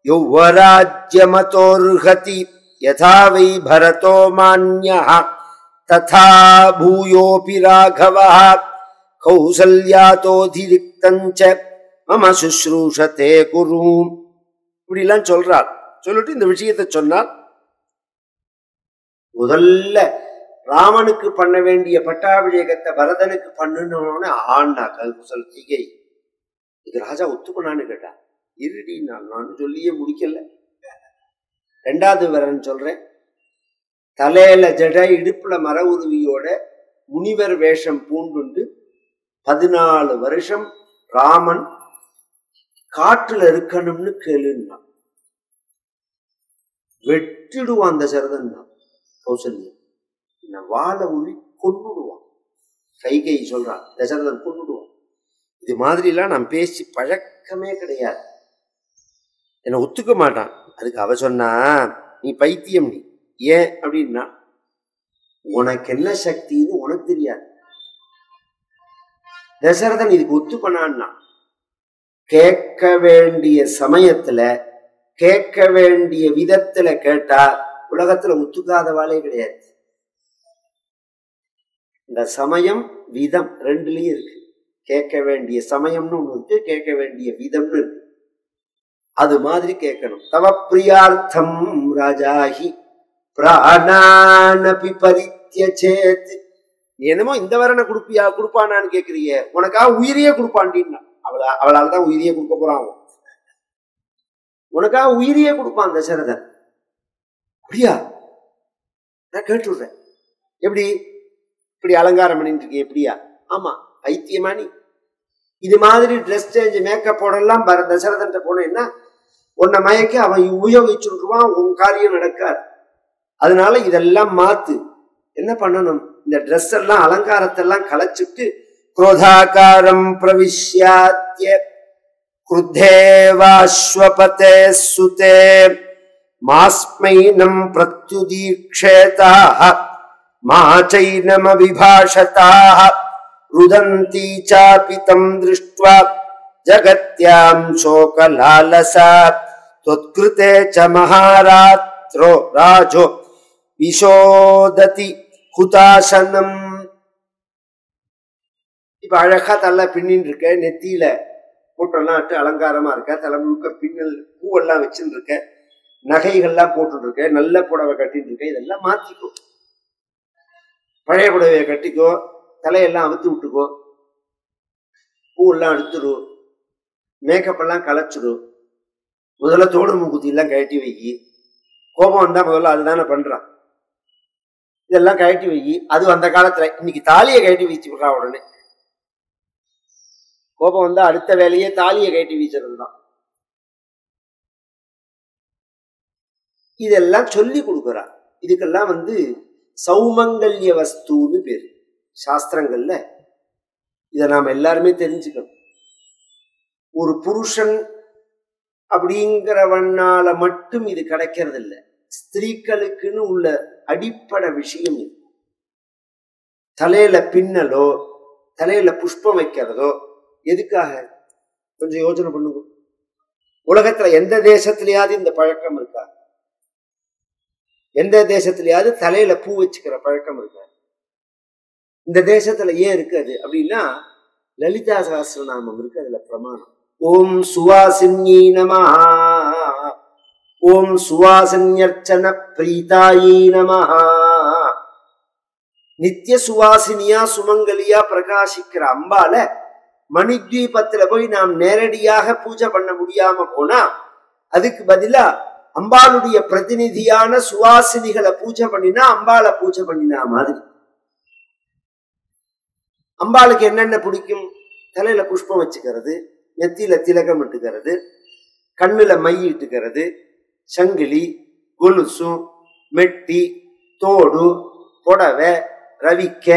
யௌவராஜ்யமதோர்ஹதி யதா வை பரதோ மான்யஹ ததா பூயோபி ராகவஹ கௌசல்யாதோதிரிக்தஞ்ச மம சுஸ்ரூஷதே குரு. இப்படிலாம் சொல்றார். சொல்லிட்டு இந்த விஷயத்தை சொன்னார். முதல்ல ராமனுக்கு பண்ண வேண்டிய பட்டாபிஷேகத்தை பரதனுக்கு பண்ணணும்னு ஆண்டா கல்குசல் தீகை. இது ராஜா ஒத்துக்கொண்டான்னு கேட்டா. இருடி, நான் சொல்லியே முடிக்கல. ரெண்டாவது வரன்னு சொல்றேன். தலையில ஜட, இடுப்புல மர உருவியோட முனிவர் வேஷம் பூண்டுண்டு 14 வருஷம் ராமன் காட்டுல இருக்கணும்னு கேளுன்னா வெட்டிடுவான் அந்த சரதன் தான். கௌசல்யா வாழை உழி கொன்னுடுவான். கைகை சொல்றான், தசரதன் கொன்னுடுவான். இது மாதிரிலாம் நான் பேசி பழக்கமே கிடையாது. என்னை ஒத்துக்க மாட்டான். அதுக்கு அவ சொன்னா, நீ பைத்தியம், நீ ஏன் அப்படின்னா உனக்கு என்ன சக்தின்னு உனக்கு தெரியாது. தசரதன் இதுக்கு ஒத்துப்பனான்னா கேட்க வேண்டிய சமயத்துல கேட்க வேண்டிய விதத்துல கேட்டா உலகத்துல ஒத்துக்காதவாளே கிடையாது. இந்த சமயம் விதம் ரெண்டுலயும் இருக்கு. கேட்க வேண்டிய சமயம்னு ஒண்ணு இருக்கு, கேட்க வேண்டிய விதம்னு இருக்கு. அது மாதிரி கேட்கணும். தவ பிரியார்த்தம் ராஜாஹி பிராணானபி பரித்யஜேத். என்னமோ இந்த வரனை கொடுப்பானான்னு கேக்குறீங்க, உனக்கா உயிரியே கொடுப்பான்டின்னா அவளால்தான் உயிரியே கொடுக்க போறான். உனக்கா உயிரியே கொடுப்பான் தசரதன். அப்படியா? நான் கேட்டுடுறேன். எப்படி இப்படி அலங்காரம் பண்ணிட்டு இருக்கேன்? எப்படியா? ஆமா, பைத்தியமா நீ? இது மாதிரி ட்ரெஸ் சேஞ்ச் மேக்கப் போடலாம் தசரதன் போனேன்னா உன்னை மயக்கி அவன் உபயோகிச்சுருவான், உன் காரியம் நடக்காது. அதனால இதெல்லாம் மாத்து. என்ன பண்ணணும்? இந்த ட்ரெஸ் எல்லாம் அலங்காரத்தெல்லாம் களைச்சிட்டு குரோதாகாரம் பிரவிஷ்யாத்ய குருத்தேவாஸ்வபதே சுதே மாஸ்மைனம் பிரத்யுதீக்ஷேதாஹ மாச்சைனமவிபாஷதாஹ ருதந்தி சாபி தம் திருஷ்ட்வா ஜகத்யாம் சோகலாலசா த்வத்கிருதே ச மகாராத்ரோ ராஜோ விஷோததி ஹுதாசனம். இப்ப அழகா தள்ள பின்னின்னு இருக்க, நெத்தியில போட்டெல்லாம் அலங்காரமா இருக்க, தலை முழுக்க பின்னல் பூவெல்லாம் வச்சுன்னு இருக்க, நகைகள்லாம் போட்டு இருக்க, நல்ல புடவை கட்டின்னு இருக்க. இதெல்லாம் மாத்திக்கோ. பழைய புடவையை கட்டிக்கோ, தலையெல்லாம் அவுத்து விட்டுக்கோ, பூவெல்லாம் எடுத்துடு, மேக்கப் எல்லாம் களைச்சிடு. முதல்ல தோடு மூக்குத்தி எல்லாம் கழட்டி வை. கோபம் வந்தா முதல்ல அதுதானே பண்றான். இதெல்லாம் கழட்டி வை. அது அந்த காலத்துல. இன்னைக்கு தாலியை கழட்டி வீச்சு விடுறா உடனே. கோபம் வந்தா அடுத்த வேலையே தாலியை கழட்டி வீச்சுறதுதான். இதெல்லாம் சொல்லி கொடுக்குறா. இதுக்கெல்லாம் சௌமங்கல்ய வஸ்துன்னு பேரு சாஸ்திரங்கள்ல. இதை நாம் எல்லாருமே தெரிஞ்சுக்கணும். ஒரு புருஷன் அப்படிங்கிறவனால மட்டும் இது கிடைக்கிறது இல்லை. ஸ்திரீக்களுக்குன்னு உள்ள அடிப்படை விஷயம் இது. தலையில பின்னலோ தலையில புஷ்பம் வைக்கிறதோ எதுக்காக? கொஞ்சம் யோசனை பண்ணுங்க. உலகத்துல எந்த தேசத்திலேயாவது இந்த பழக்கம் இருக்கா? எந்த தேசத்திலேயாவது தலையில பூ வச்சுக்கிற பழக்கம் இருக்கா? இந்த தேசத்துல ஏன் இருக்காது அப்படின்னா லலிதா சஹஸ்ரநாமம் இருக்கு, அதுல பிரமாணம். ஓம் சுவாசின்யை நமஹ, ஓம் சுவாசின்யர்ச்சன பிரீதாயை நமஹ. நித்திய சுவாசினியா சுமங்கலியா பிரகாசிக்கிற அம்பால மணித்வீபத்துல போய் நாம் நேரடியாக பூஜை பண்ண முடியாம போனா அதுக்கு பதிலா அம்பாளுடைய பிரதிநிதியான சுவாசினிகளை பூஜை பண்ணினா அம்பாளை பூஜை பண்ணினா மாதிரி. அம்பாளுக்கு என்னென்ன பிடிக்கும்? தலையில புஷ்பம் வச்சுக்கிறது, நெத்தியில திலகம் இட்டுக்கிறது, கண்ணுல மை இட்டுக்கிறது, சங்கிலி, கொலுசும், மெட்டி, தோடு, புடவை, ரவிக்க.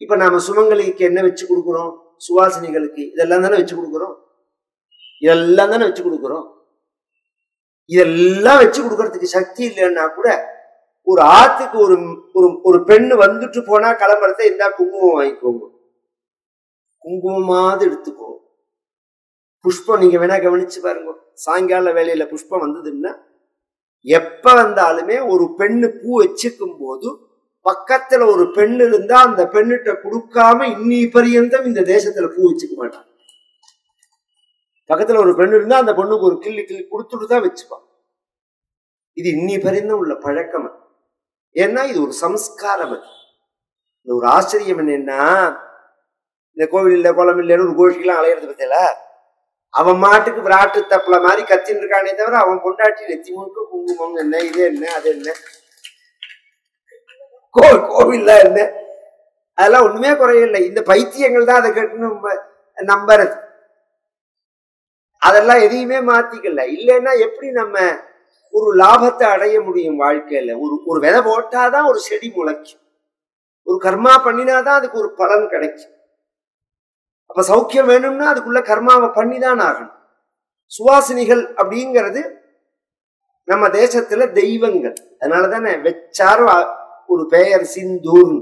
இப்ப நாம சுமங்கலிக்கு என்ன வச்சு கொடுக்குறோம்? சுவாசினிகளுக்கு இதெல்லாம் தானே வச்சு கொடுக்குறோம். இதெல்லாம் தானே வச்சு கொடுக்குறோம். இதெல்லாம் வச்சு கொடுக்கறதுக்கு சக்தி இல்லைன்னா கூட ஒரு ஆத்துக்கு ஒரு ஒரு பெண்ணு வந்துட்டு போனா கிளம்புறத இருந்தா குங்குமம் வாங்கிக்கோங்க, குங்குமமாவது எடுத்துக்கோ. புஷ்பம் நீங்க வேணா கவனிச்சு பாருங்க. சாயங்கால வேலையில புஷ்பம் வந்ததுன்னா எப்ப வந்தாலுமே ஒரு பெண்ணு பூ வச்சுக்கும் போது பக்கத்துல ஒரு பெண்ணு இருந்தா அந்த பெண்ணிட்ட கொடுக்காம இன்னி பரியந்தம் இந்த தேசத்துல பூ வச்சுக்க மாட்டான். பக்கத்துல ஒரு பெண்ணு இருந்தா அந்த பொண்ணுக்கு ஒரு கிள்ளி கொடுத்துட்டு தான் வச்சுப்பான். இது இன்னி பரியந்தம் உள்ள பழக்கம். ஏன்னா இது ஒரு சம்ஸ்காரம். இது ஒரு ஆச்சரியம் என்னன்னா, இந்த கோவில் இல்ல குளம் இல்லைன்னு ஒரு கோஷ்டிலாம் அலையிறது பத்தியில அவன் மாட்டுக்கு விராட்டு தப்பல மாதிரி கத்தின்னு இருக்கானே தவிர அவன் பொண்டாட்டி நெத்தி முழுக்க குங்குமம் என்ன, இது என்ன, அது என்ன, கோவில்ல என்ன, அதெல்லாம் ஒண்ணுமே குறையில்லை. இந்த பைத்தியங்கள் தான் அதை கேட்டு நம்புறது. அதெல்லாம் எதையுமே மாத்திக்கல. இல்லைன்னா எப்படி நம்ம ஒரு லாபத்தை அடைய முடியும் வாழ்க்கையில? ஒரு விதை போட்டாதான் ஒரு செடி முளைக்கும். ஒரு கர்மா பண்ணினாதான் அதுக்கு ஒரு பலன் கிடைக்கும். அப்ப சௌக்கியம் வேணும்னா அதுக்குள்ள கர்மாவை பண்ணிதான் ஆகணும். சுவாசினிகள் அப்படிங்கிறது நம்ம தேசத்துல தெய்வங்கள். அதனாலதானே வெச்சாரும் ஒரு பெயர் சிந்தூர்.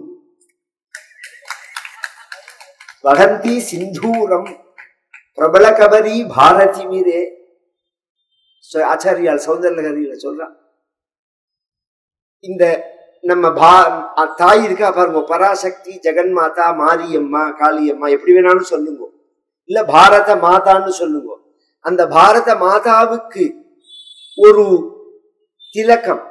வகந்தி சிந்தூரம் பிரபல கபரி பாரதி மீரே. ஆச்சாரியால் சௌந்தரலகரியில சொல்றான். இந்த நம்ம தாய் இருக்கா பாருங்க, பராசக்தி, ஜெகன்மாதா, மாரியம்மா, காளியம்மா, எப்படி வேணாலும் சொல்லுங்க, இல்ல பாரத மாதான்னு சொல்லுங்க. அந்த பாரத மாதாவுக்கு ஒரு திலக்கம்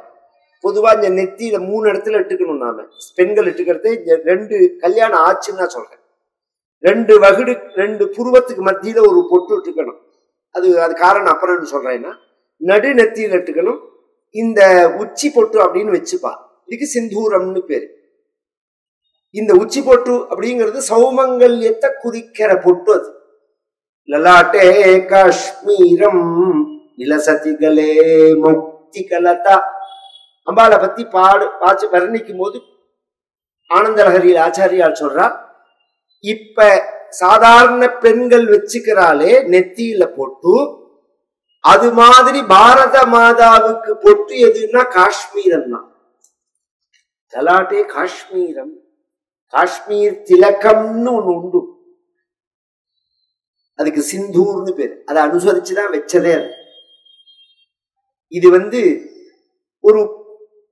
பொதுவா இந்த நெத்தியில 3 இடத்துல இட்டுக்கணும். நாம பெண்கள் இட்டுக்கிறது 2 கல்யாணம் ஆச்சுன்னா சொல்றேன். 2 வகுடு 2 புருவத்துக்கு மத்தியில ஒரு பொட்டு இட்டுக்கணும். அது காரணம் அப்புறம்னு சொல்றேன்னா, நடு நெத்தியில இட்டுக்கணும். இந்த உச்சி பொட்டு அப்படின்னு வச்சுப்பா. இதுக்கு சிந்தூரம்னு பேரு. இந்த உச்சி பொட்டு அப்படிங்கிறது சௌமங்கல்யத்தை குறிக்கிற பொட்டு. அது லலாட்டே காஷ்மீரம் நிலசதிகளே முக்தி கலதா. அம்பாளை பத்தி பாச்சு வர்ணிக்கும் போது ஆனந்தலஹரியில் ஆச்சாரியால் சொல்றார், இப்ப சாதாரண பெண்கள் வச்சுக்கிறாளே நெத்தியில பொட்டு, அது மாதிரி பாரத மாதாவுக்கு பொட்டு எதுன்னா காஷ்மீரம் தான். லலாட்டே காஷ்மீரம், காஷ்மீர் திலக்கம்னு ஒண்ணு உண்டு. அதுக்கு சிந்தூர்னு பேரு. அதை அனுசரிச்சுதான் வச்சதே. இது ஒரு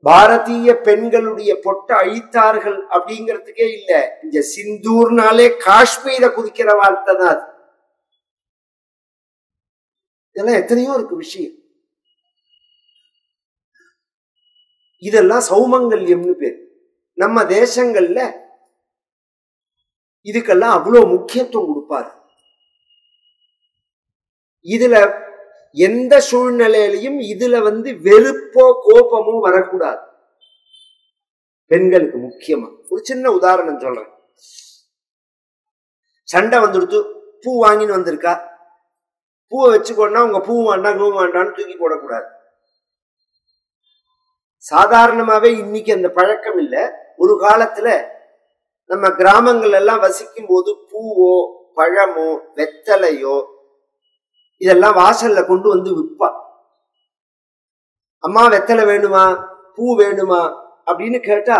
பாரதிய பெண்களுடைய பொட்டை அழித்தார்கள் அப்படிங்கிறதுக்கே இல்ல. இந்த சிந்தூர்னாலே காஷ்மீரை குறிக்கிற வார்த்தை தான் அது. இதெல்லாம் எத்தனையோ இருக்கு விஷயம். இதெல்லாம் சௌமங்கல்யம்னு பேர். நம்ம தேசங்கள்ல இதுக்கெல்லாம் அவ்வளவு முக்கியத்துவம் கொடுப்பாரு. இதுல எந்த சூழ்நிலையிலையும் இதுல வெறுப்போ கோபமோ வரக்கூடாது. பெண்களுக்கு முக்கியமா ஒரு சின்ன உதாரணம் சொல்றேன். சண்டை வந்துடுத்து, பூ வாங்கின்னு வந்திருக்கா, பூவை வச்சுக்கோன்னா உங்க பூ வேண்டாம் பூ வேண்டான்னு தூக்கி போடக்கூடாது. சாதாரணமாவே இன்னைக்கு அந்த பழக்கம் இல்ல. ஒரு காலத்துல நம்ம கிராமங்கள் எல்லாம் வசிக்கும் போது பூவோ பழமோ வெத்தலையோ இதெல்லாம் வாசல்ல கொண்டு விற்பா. அம்மா வெத்தலை வேணுமா பூ வேணுமா அப்படின்னு கேட்டா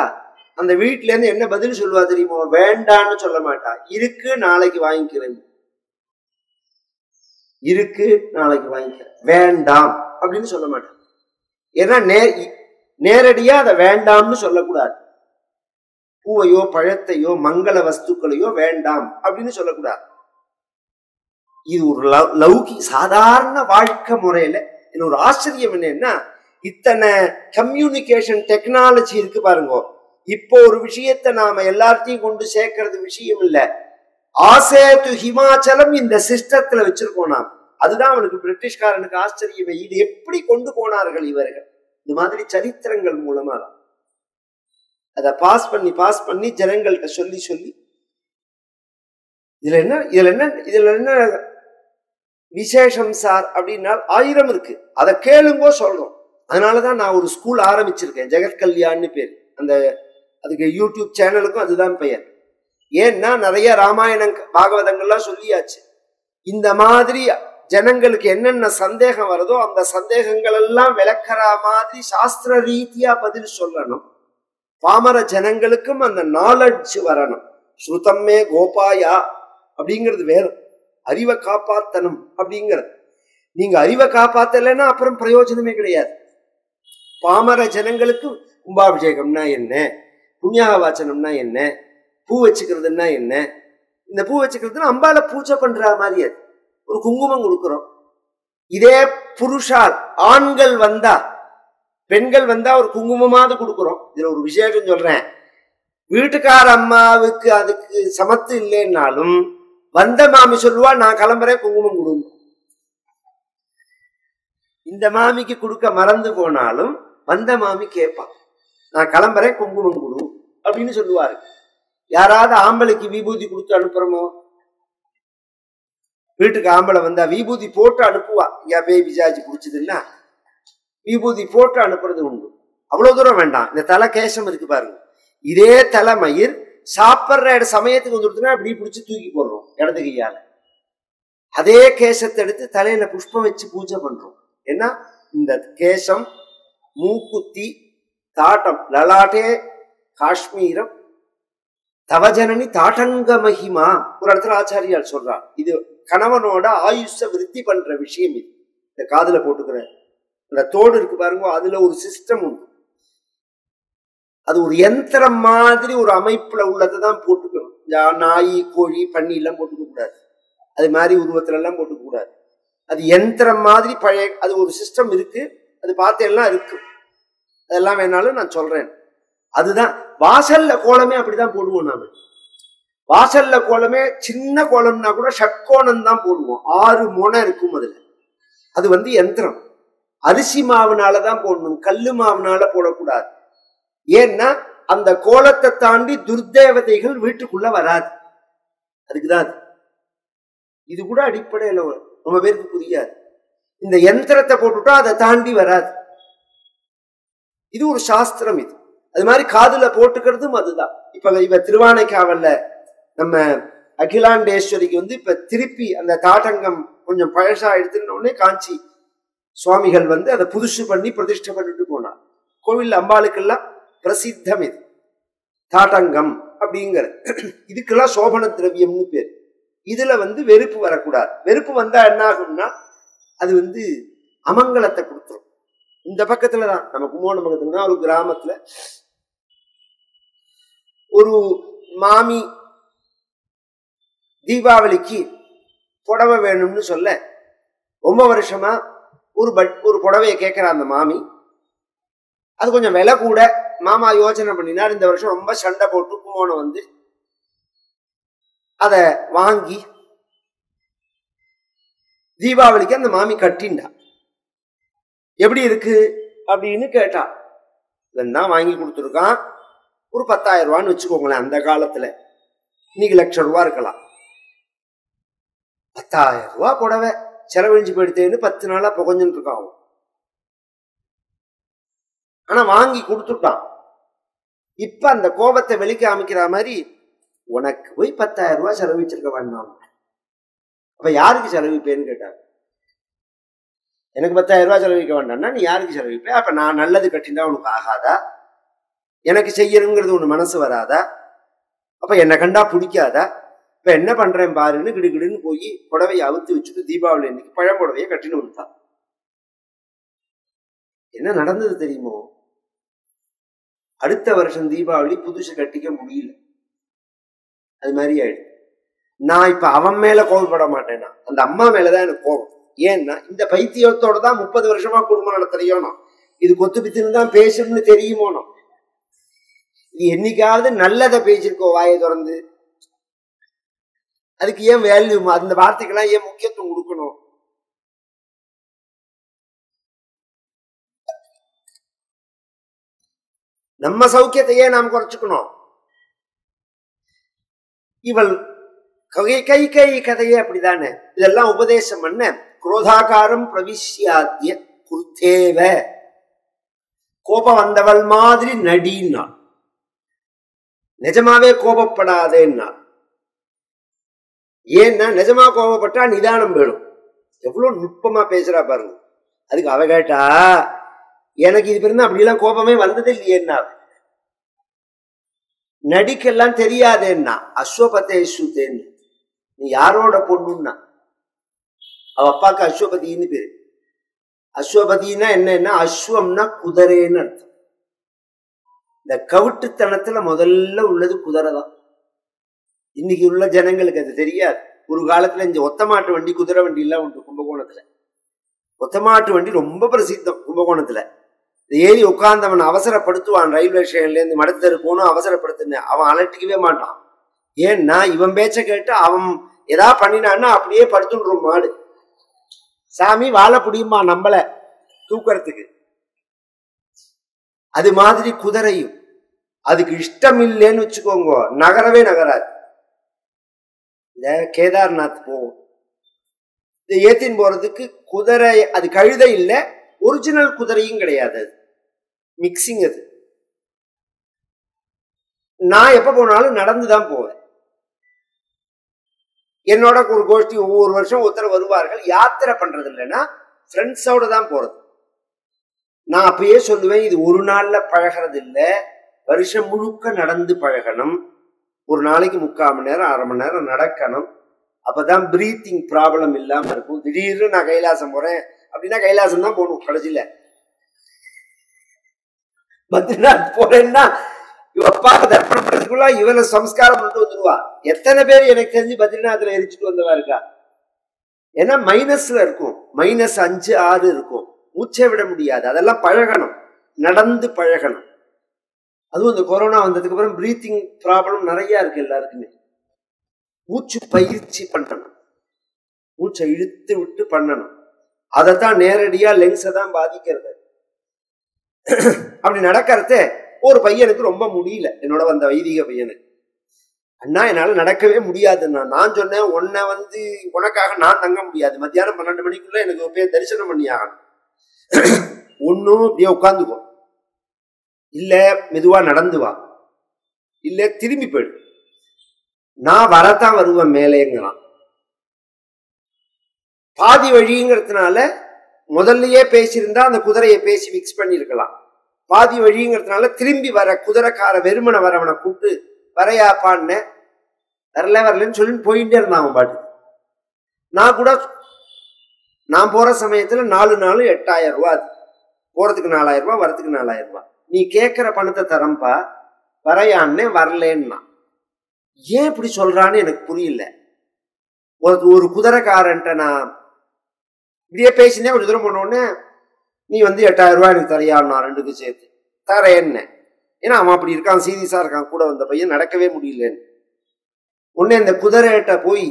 அந்த வீட்டுல இருந்து என்ன பதில் சொல்லுவா தெரியுமோ? வேண்டான்னு சொல்ல மாட்டா. இருக்கு நாளைக்கு வாங்கிக்கிறேன், இருக்கு நாளைக்கு வாங்கிக்கிறேன், வேண்டாம் அப்படின்னு சொல்ல மாட்டான். ஏன்னா நேரடியா அதை வேண்டாம்னு சொல்லக்கூடாது. பூவையோ பழத்தையோ மங்கள வஸ்துக்களையோ வேண்டாம் அப்படின்னு சொல்லக்கூடாது. இது ஒரு லௌகி சாதாரண வாழ்க்கை முறையில ஒரு ஆச்சரியம் என்னன்னா, இத்தனை கம்யூனிகேஷன் டெக்னாலஜி இருக்கு பாருங்க. இப்போ ஒரு விஷயத்தை நாம எல்லாத்தையும் கொண்டு சேர்க்கறது விஷயம் இல்ல. ஆசேது ஹிமாச்சலம் இந்த சிஸ்டத்துல வச்சிருக்கோம் நாம். அதுதான் அவனுக்கு பிரிட்டிஷ்காரனுக்கு ஆச்சரியமே. இது எப்படி கொண்டு போனார்கள் இவர்கள்? இந்த மாதிரி சரித்திரங்கள் மூலமா தான் அதை பாஸ் பண்ணி ஜனங்கள்கிட்ட சொல்லி இதுல என்ன விசேஷம் சார் அப்படின்னா 1000 இருக்கு. அதை கேளுங்கோ சொல்றோம். அதனாலதான் நான் ஒரு ஸ்கூல் ஆரம்பிச்சிருக்கேன், ஜெகத் கல்யாண்னு பேர். அதுக்கு யூடியூப் சேனலுக்கும் அதுதான் பெயர். ஏன்னா நிறைய ராமாயணம் பாகவதங்கள்லாம் சொல்லியாச்சு. இந்த மாதிரி ஜனங்களுக்கு என்னென்ன சந்தேகம் வருதோ அந்த சந்தேகங்கள் எல்லாம் விளக்குற மாதிரி சாஸ்திர ரீதியா பதில் சொல்லணும். பாமர ஜனங்களுக்கும் அந்த நாலெட்ஜ் வரணும். ஸ்ருதம்மே கோபாயா அப்படிங்கிறது வேற, அறிவை காப்பாத்தணும் அப்படிங்கிறது. நீங்க அறிவை காப்பாத்தலைன்னா அப்புறம் பிரயோஜனமே கிடையாது. பாமர ஜனங்களுக்கு கும்பாபிஷேகம்னா என்ன, புண்ணியாக வாச்சனம்னா என்ன, பூ வச்சுக்கிறதுனா என்ன, இந்த பூ வச்சுக்கிறதுனா அம்பால பூஜை பண்ற மாதிரி அது ஒரு குங்குமம் கொடுக்குறோம். இதே புருஷால் ஆண்கள் வந்தா பெண்கள் வந்தா ஒரு குங்குமமாவது கொடுக்குறோம். இதுல ஒரு விசேஷம் சொல்றேன். வீட்டுக்கார அம்மாவுக்கு அதுக்கு சமத்து இல்லைன்னாலும் வந்த மாமி சொல்லுவா, நான் கிளம்புறேன் குங்குமம் கொடுங்க. இந்த மாமிக்கு கொடுக்க மறந்து போனாலும் வந்த மாமி கேட்பான், நான் கிளம்புறேன் குங்குமம் கொடு அப்படின்னு சொல்லுவாரு. யாராவது ஆம்பளைக்கு விபூதி கொடுத்து அனுப்புறோமோ? வீட்டுக்கு ஆம்பளை வந்தா விபூதி போட்டு அனுப்புவா. இங்க பேய் பிசாஜி குடிச்சதுன்னா விபூதி போட்டு அனுப்புறது உண்டு. அவ்வளவு தூரம் வேண்டாம். இந்த தலை கேசம் இருக்கு பாருங்க, இதே தலைமயிர் சாப்பிட்ற சமயத்துக்கு வந்துடுதுன்னா இப்படி பிடிச்சி தூக்கி போடுறோம் இடது கையால. அதே கேசத்தை எடுத்து தலையில புஷ்பம் வச்சு பூஜை பண்றோம். ஏன்னா இந்த கேசம், மூக்குத்தி, தாட்டம், லலாட்டே காஷ்மீரம் தவஜனனி தாட்டங்க மகிமா ஒரு இடத்துல ஆச்சாரியால் சொல்றார். இது கணவனோட ஆயுஷ விருத்தி பண்ற விஷயம். இது இந்த காதுல போட்டுக்கிற அந்த தோடு இருக்கு பாருங்க, அதுல ஒரு சிஸ்டம் உண்டு. அது ஒரு யந்திரம் மாதிரி ஒரு அமைப்புல உள்ளதை தான் போட்டுக்கணும். நாய், கோழி, பன்னி எல்லாம் போட்டுக்க கூடாது. அது மாதிரி உருவத்துல எல்லாம் போட்டுக்க கூடாது. அது யந்திரம் மாதிரி பழைய அது ஒரு சிஸ்டம் இருக்கு. அது பார்த்து எல்லாம் இருக்கு. அதெல்லாம் வேணாலும் நான் சொல்றேன். அதுதான் வாசல்ல கோலமே அப்படிதான் போடுவோம். நாம வாசல்ல கோலமே சின்ன கோலம்னா கூட ஷட்கோணம் தான் போடுவோம். 6 முனை இருக்கும் அதுல. அது யந்திரம். அரிசி மாவுனாலதான் போடணும், கல்லு மாவுனால போடக்கூடாது. ஏன்னா அந்த கோலத்தை தாண்டி துர்தேவதைகள் வீட்டுக்குள்ள வராது. அதுக்குதான் இது கூட அடிப்படையில ரொம்ப பேருக்கு புரியாது. இந்த யந்திரத்தை போட்டுட்டா அதை தாண்டி வராது. இது ஒரு சாஸ்திரம். இது அது மாதிரி காதுல போட்டுக்கிறதும் அதுதான். இப்ப திருவானைக்காவல்ல நம்ம அகிலாண்டேஸ்வரிக்கு இப்ப திருப்பி அந்த தாட்டங்கம் கொஞ்சம் பழசா எடுத்துன உடனே காஞ்சி சுவாமிகள் அதை புதுசு பண்ணி பிரதிஷ்டை பண்ணிட்டு போனார். கோவில் அம்பாளுக்கெல்லாம் பிரசித்தம் இது தாட்டங்கம் அப்படிங்கிற. இதுக்கெல்லாம் சோபன திரவியம்னு பேர். இதுல வெறுப்பு வரக்கூடாது. வெறுப்பு வந்தா என்ன ஆகும்னா அது அமங்கலத்தை கொடுத்துரும். இந்த பக்கத்துலதான் நம்ம கும்போணம் பக்கத்துல ஒரு கிராமத்துல ஒரு மாமி தீபாவளிக்கு புடவை வேணும்னு சொல்ல ரொம்ப வருஷமா ஒரு புடவையை கேட்கிற அந்த மாமி. அது கொஞ்சம் விலை கூட. மாமா யோசனை பண்ணினார். இந்த வருஷம் ரொம்ப சண்டை போட்டு கும்போணம் அத வாங்கி தீபாவளிக்கு அந்த மாமி கட்டிண்டா. எப்படி இருக்கு அப்படின்னு கேட்டா. இதெல்லாம் வாங்கி கொடுத்துருக்கான். ஒரு 10,000 ரூபான்னு வச்சுக்கோங்களேன். அந்த காலத்துல இன்னைக்கு ₹1,00,000 இருக்கலாம். 10,000 ரூபாய் புடவை செலவழிஞ்சு போயிடுத்தேன்னு 10 நாளா புகஞ்சுட்டு இருக்கான். ஆனா வாங்கி கொடுத்துட்டான். இப்ப அந்த கோபத்தை வெளிக்க அமைக்கிற மாதிரி, உனக்கு போய் 10,000 ரூபாய் செலவிச்சிருக்க வேண்டாம், அப்ப யாருக்கு செலவிப்பேன்னு கேட்டாங்க. எனக்கு 10,000 ரூபாய் செலவிக்க வேண்டாம்னா நீ யாருக்கு செலவிப்ப? அப்ப நான் நல்லது கட்டினா உனக்கு ஆகாதா? எனக்கு செய்யணுங்கிறது உன் மனசு வராதா? அப்ப என்னை கண்டா பிடிக்காதா? இப்ப என்ன பண்றேன் பாருன்னு கிடுகிடுன்னு போய் புடவையை அவுத்து வச்சுட்டு தீபாவளி அன்னைக்கு பழம்புடவையை கட்டின்னு வந்துட்டான். என்ன நடந்தது தெரியுமோ? அடுத்த வருஷம் தீபாவளி புதுசு கட்டிக்க முடியல. அது மாதிரி ஆயிடுச்சு. நான் இப்ப அவன் மேல கோபப்பட மாட்டேன்னா அந்த அம்மா மேலதான் எனக்கு கோபம். ஏன்னா இந்த பைத்தியத்தோட தான் 30 வருஷமா குடும்பம் நடத்துறியோனோ, இது கொத்து பித்துன்னு தான் பேசுன்னு தெரியுமோனோ. இது என்னைக்காவது நல்லதை பேசிருக்கோ வாயை திறந்து? அதுக்கு ஏன் வேல்யூ, அந்த வார்த்தைக்கெல்லாம் ஏன் முக்கியத்துவம் கொடுக்கணும்? நம்ம சௌக்கியத்தையே நாம் குறைச்சுக்கணும். இவள் கை கதையே அப்படிதானே. இதெல்லாம் உபதேசம் பண்ண குரோதாகாரம் பிரவிஷ்யாத்திய குருத்தேவ கோபம் வந்தவள் மாதிரி நடின்னா, நிஜமாவே கோபப்படாதேன்னா. ஏன்னா நிஜமா கோபப்பட்டா நிதானம் வேணும். எவ்வளவு நுட்பமா பேசுறா பாருங்க. அதுக்கு அவ கேட்டா, எனக்கு இது பிறந்த அப்படிலாம் கோபமே வந்தது இல்லையேன்னா, நடிக்கெல்லாம் தெரியாதேன்னா. அஸ்வபதேஷுதேன்னு, நீ யாரோட பொண்ணுன்னா? அவ அப்பாவுக்கு அஸ்வபதினு பேரு. அஸ்வபதினா என்னன்னா, அஸ்வம்னா குதிரைன்னு அர்த்தம். இந்த கவுட்டுத்தனத்துல முதல்ல உள்ளது குதிரை தான். இன்னைக்கு உள்ள ஜனங்களுக்கு அது தெரியாது. ஒரு காலத்துல இந்த ஒத்த மாட்டு வண்டி, குதிரை வண்டி எல்லாம் உண்டு கும்பகோணத்துல. ஒத்த மாட்டு வண்டி ரொம்ப பிரசித்தம் கும்பகோணத்துல. ஏறி உட்கார்ந்தவன் அவசரப்படுத்துவான். ரயில்வே ஸ்டேஷன்ல இருந்து மடத்தரு போகணும், அவசரப்படுத்துன்னு. அவன் அலட்டிக்கவே மாட்டான். ஏன்னா இவன் பேச்ச கேட்டு அவன் ஏதாவது பண்ணினான்னா அப்படியே படுத்துடுறோம் மாடு. சாமி வாழ புடியுமா நம்மள தூக்கறதுக்கு. அது மாதிரி குதிரையும் அதுக்கு இஷ்டம் இல்லைன்னு வச்சுக்கோங்க, நகரவே நகராது. இந்த கேதார்நாத் போவோம், இந்த ஏத்தின் போறதுக்கு குதிரை, அது கழுதை இல்லை, ஒரிஜினல் குதிரையும் கிடையாது, அது மிக்சிங். அது நான் எப்ப போனாலும் நடந்துதான் போவேன். என்னோட ஒரு கோஷ்டி ஒவ்வொரு வருஷம் ஒருத்தர் வருவார்கள். யாத்திரை பண்றது இல்லைன்னா ஃப்ரெண்ட்ஸோட தான் போறது. நான் அப்பயே சொல்லுவேன், இது ஒரு நாள்ல பழகிறது இல்லை, வருஷம் முழுக்க நடந்து பழகணும். ஒரு நாளைக்கு 3/4 மணி நேரம் 1/2 மணி நேரம் நடக்கணும். அப்பதான் பிரீத்திங் ப்ராப்ளம் இல்லாம இருக்கும். திடீர்னு நான் கைலாசம் போறேன் அப்படின்னா கைலாசம் தான் போகணும். கடைசியில பத்ரிநாத் போறேன்னா இவ அப்பா தர்ப்பணம் பண்றதுக்குள்ள இவனை சம்ஸ்காரம் பண்ணிட்டு வந்துருவா. எத்தனை பேர் எனக்கு தெரிஞ்சு பத்ரிநாத்ல எரிச்சுட்டு வந்தவா இருக்கா? ஏன்னா மைனஸ்ல இருக்கும், -5, -6 இருக்கும். மூச்சை விட முடியாது. அதெல்லாம் பழகணும், நடந்து பழகணும். அதுவும் இந்த கொரோனா வந்ததுக்கு அப்புறம் பிரீத்திங் ப்ராப்ளம் நிறைய இருக்கு எல்லாருக்குமே. மூச்சு பயிற்சி பண்ணணும், மூச்சை இழுத்து விட்டு பண்ணணும். அதைத்தான் நேரடியா லெங்ஸை தான் பாதிக்கிறது. அப்படி நடக்கிறத ஒரு பையனுக்கு ரொம்ப முடியல, என்னோட வந்த வைதிக பையனுக்கு. அண்ணா என்னால நடக்கவே முடியாதுன்னா. நான் சொன்னேன், உனக்காக நான் தங்க முடியாது, மத்தியானம் 12 மணிக்குள்ள எனக்கு போய் தரிசனம் பண்ணி ஆகணும். ஒன்னும் இப்படியே உட்காந்துக்கோ, இல்ல மெதுவா நடந்து வா, இல்ல திரும்பி போயிடு. நான் வரத்தான் வருவேன் மேலேங்கிறான். பாதி வழிங்கிறதுனால முதல்லயே பேசியிருந்தா அந்த குதிரையை பேசி மிக்ஸ் பண்ணி இருக்கலாம். பாதி வழிங்கிறதுனால திரும்பி வர குதிரைக்கார வெறுமனை வரவனை கூப்பிட்டு வரையாப்பான்னு வரலன்னு சொல்லிட்டு போயிட்டே இருந்தான் அவன் பாட்டு. நான் கூட நான் போற சமயத்துல 4 நாள் 8000 ரூபாய், போறதுக்கு 4000 ரூபாய், வரத்துக்கு 4000 ரூபாய். நீ கேட்கிற பணத்தை தரம்பா, வரையான்னு வரலன்னா. ஏன் இப்படி சொல்றான்னு எனக்கு புரியல. ஒரு குதிரைக்காரன்ட்ட நான் இப்படியே பேசினேன். கொஞ்சம் தூரம் போனோடனே நீ 8000 ரூபாய் எனக்கு தரையான்னா, 2க்கும் சேர்த்து தரேன்னு. ஏன்னா அவன் அப்படி இருக்கான், சீரியஸா இருக்கான். கூட வந்த பையன் நடக்கவே முடியலன்னு. உடனே இந்த குதிரைகிட்ட போய்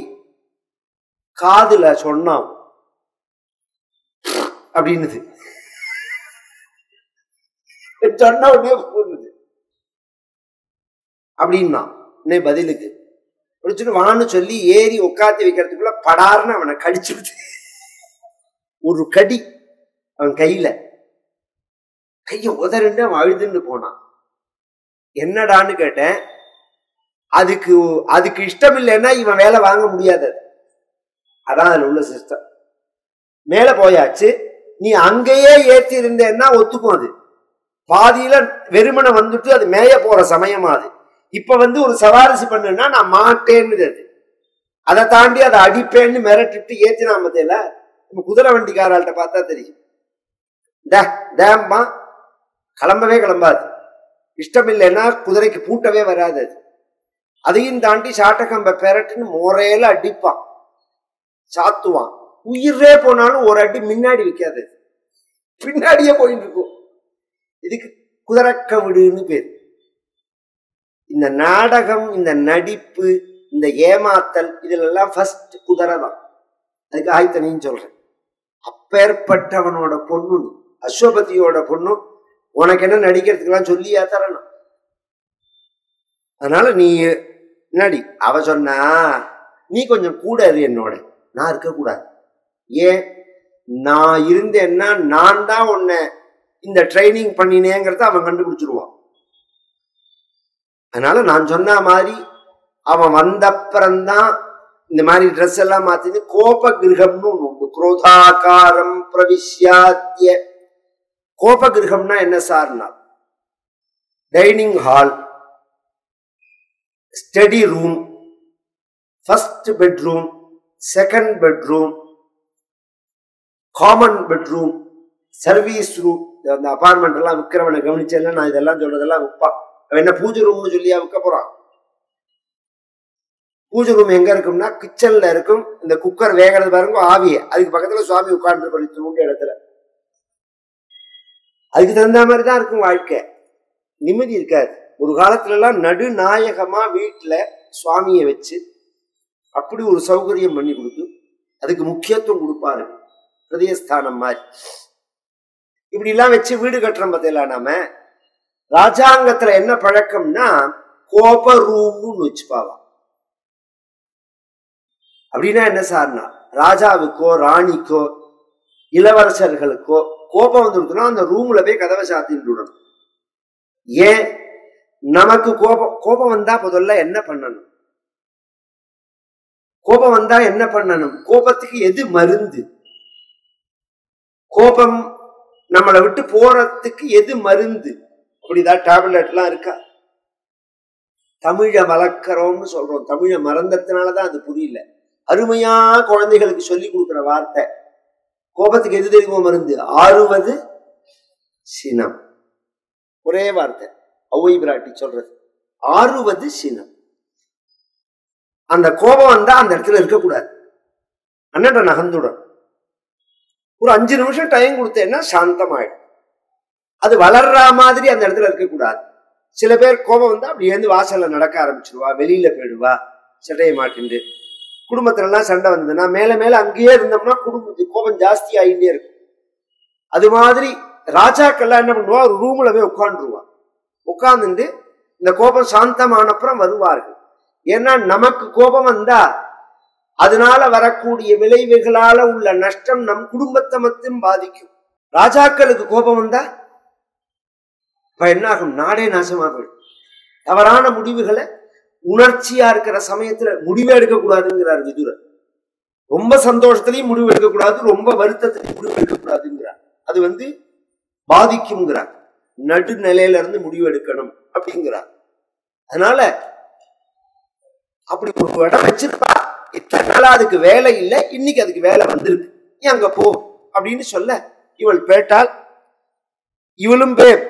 காதுல சொன்னான் அப்படின்னுது. சொன்ன உடனே போடுது அப்படின்னா உடனே பதிலுக்கு பிடிச்சிட்டு வான்னு சொல்லி ஏறி உட்காந்து வைக்கிறதுக்குள்ள படார்னு அவனை கடிச்சுடுது. ஒரு கடி அவன் கையில, கைய உதறிண்டு அவன் அழுதுன்னு போனான். என்னடான்னு கேட்டேன். அதுக்கு இஷ்டம் இல்லைன்னா இவன் வேலை வாங்க முடியாது. அதான் அதுல உள்ள சிஸ்டம். மேல போயாச்சு, நீ அங்கேயே ஏற்றி இருந்தேன்னா ஒத்துக்கும். அது பாதியில வெறுமனை வந்துட்டு அது மேய போற சமயமா. அது இப்ப ஒரு சவாரிசு பண்ணுன்னா நான் மாட்டேன்னு, அது அதை தாண்டி அதை அடிப்பேன்னு மிரட்டிட்டு ஏத்தினா மத்தியில நம்ம குதிரை வண்டிக்காரால்கிட்ட பார்த்தா தெரியும். தேம்பா கிளம்பவே கிளம்பாது. இஷ்டம் இல்லைன்னா குதிரைக்கு பூட்டவே வராது. அது அதையும் தாண்டி சாட்டக்கம்ப பெரட்டுன்னு முறையில அடிப்பான், சாத்துவான். உயிரே போனாலும் ஒரு அடி முன்னாடி வைக்காது, பின்னாடியே போயிட்டு இருக்கும். இதுக்கு குதிரைக்கவிடுன்னு பேர். இந்த நாடகம், இந்த நடிப்பு, இந்த ஏமாத்தல், இதுல எல்லாம் ஃபர்ஸ்ட் குதிரை தான். அதுக்கு ஆயத்தனையும் சொல்றேன். அப்பேற்பட்டவனோட பொண்ணு, அஸ்வபதியோட பொண்ணு, உனக்கு என்ன நடிக்கிறதுக்கெல்லாம் சொல்லியா தரணும். அதனால நீ நடி. அவ சொன்னா, நீ கொஞ்சம் கூட இரு என்னோட, நான் இருக்க கூடாது. ஏன்? நான் இருந்தேன்னா நான் தான் உன்னை இந்த ட்ரைனிங் பண்ணினேங்கிறத அவன் கண்டுபிடிச்சிருவான். அதனால நான் சொன்ன மாதிரி அவன் வந்தப்புறம்தான் இந்த மாதிரி ட்ரெஸ் எல்லாம் மாத்தின்னு கோப கிரகம்னு ஒண்ணு உண்டு. குரோதாகாரம் பிரவிஷ்யாத்திய. கோப கிரகம்னா என்ன சார்னா, dining hall, study room, first bedroom, second bedroom, common bedroom, service room. அந்த அபார்ட்மெண்ட் எல்லாம் விற்கிறவனை கவனிச்சேன். நான் இதெல்லாம் சொல்றதெல்லாம் விற்பான். அவன் என்ன பூஜை ரூம்னு சொல்லியா விற்க போறான்? பூஜை ரூம் எங்க இருக்கும்னா கிச்சன்ல இருக்கும். இந்த குக்கர் வேகிறது பாருங்க ஆவிய, அதுக்கு பக்கத்துல சுவாமி உட்கார்ந்து படித்து இடத்துல. அதுக்கு தகுந்த மாதிரி தான் இருக்கும் வாழ்க்கை. நிம்மதி இருக்காது. ஒரு காலத்துல எல்லாம் நடுநாயகமா வீட்டுல சுவாமியை வச்சு அப்படி ஒரு சௌகரியம் பண்ணி கொடுத்து அதுக்கு முக்கியத்துவம் கொடுப்பாரு. ஹிருதயஸ்தானம் மாதிரி இப்படி எல்லாம் வச்சு வீடு கட்டுறோம் பார்த்தீங்களா. நாம ராஜாங்கத்துல என்ன பழக்கம்னா கோப ரூம்னு வச்சுப்பாவா. அப்படின்னா என்ன சார்னா, ராஜாவுக்கோ ராணிக்கோ இளவரசர்களுக்கோ கோபம் வந்துருக்குன்னா அந்த ரூம்ல போய் கதவை சாத்திட்டு விடணும். ஏன்? நமக்கு கோபம் வந்தா முதல்ல என்ன பண்ணணும்? கோபம் வந்தா என்ன பண்ணணும்? கோபத்துக்கு எது மருந்து? கோபம் நம்மளை விட்டு போறதுக்கு எது மருந்து? அப்படிதான் டேப்லெட் எல்லாம் இருக்கா? தமிழை வளர்க்கிறோம்னு சொல்றோம். தமிழை மறந்ததுனாலதான் அது புரியல. அருமையா குழந்தைகளுக்கு சொல்லி கொடுக்கிற வார்த்தை. கோபத்துக்கு எது தெரியுமோ மருந்து? ஆறுவது சினம். ஒரே வார்த்தை ஔவை பிராட்டி சொல்றது, ஆறுவது சினம். அந்த கோபம் வந்தா அந்த இடத்துல இருக்கக்கூடாது. அண்ணன் நகர்ந்துடன் ஒரு 5 நிமிஷம் டைம் கொடுத்தேன்னா சாந்தமாயிடும். அது வளர்ற மாதிரி அந்த இடத்துல இருக்கக்கூடாது. சில பேர் கோபம் வந்தா அப்படி எழுந்து வாசல்ல நடக்க ஆரம்பிச்சிருவா, வெளியில போயிடுவா, சட்டையை மாட்டிண்டு. குடும்பத்துல எல்லாம் சண்டை வந்ததுன்னா மேல மேல அங்கேயே இருந்தோம்னா குடும்பத்துக்கு கோபம் ஜாஸ்தி ஆகிட்டே இருக்கும். அது மாதிரி ராஜாக்கள்லாம் என்ன பண்ணுவா, ஒரு ரூம்ல போய் உட்காந்துருவா. உட்கார்ந்துட்டு இந்த கோபம் சாந்தமானப்புறம் வருவார்கள். ஏன்னா நமக்கு கோபம் வந்தா அதனால வரக்கூடிய விளைவுகளால உள்ள நஷ்டம் நம் குடும்பத்தை மட்டும் பாதிக்கும். ராஜாக்களுக்கு கோபம் வந்தா இப்ப என்ன ஆகும்? நாடே நாசமா போயிடும். தவறான முடிவுகளை உணர்ச்சியா இருக்கிற சமயத்துல முடிவே எடுக்கக்கூடாதுங்கிறார் விதுரர். ரொம்ப சந்தோஷத்திலையும் முடிவு எடுக்கக்கூடாது, ரொம்ப வருத்தத்திலையும் முடிவு எடுக்கக்கூடாதுங்கிறார். அது பாதிக்கும்ங்கிறார். நடுநிலையில இருந்து முடிவு எடுக்கணும் அப்படிங்கிறார். அதனால அப்படி ஒரு இடம் வச்சிருப்பா. இத்தனை நாளா அதுக்கு வேலை இல்லை, இன்னைக்கு அதுக்கு வேலை வந்திருக்கு, நீ அங்க போ அப்படின்னு சொல்ல இவள் பேட்டால். இவளும் பேர்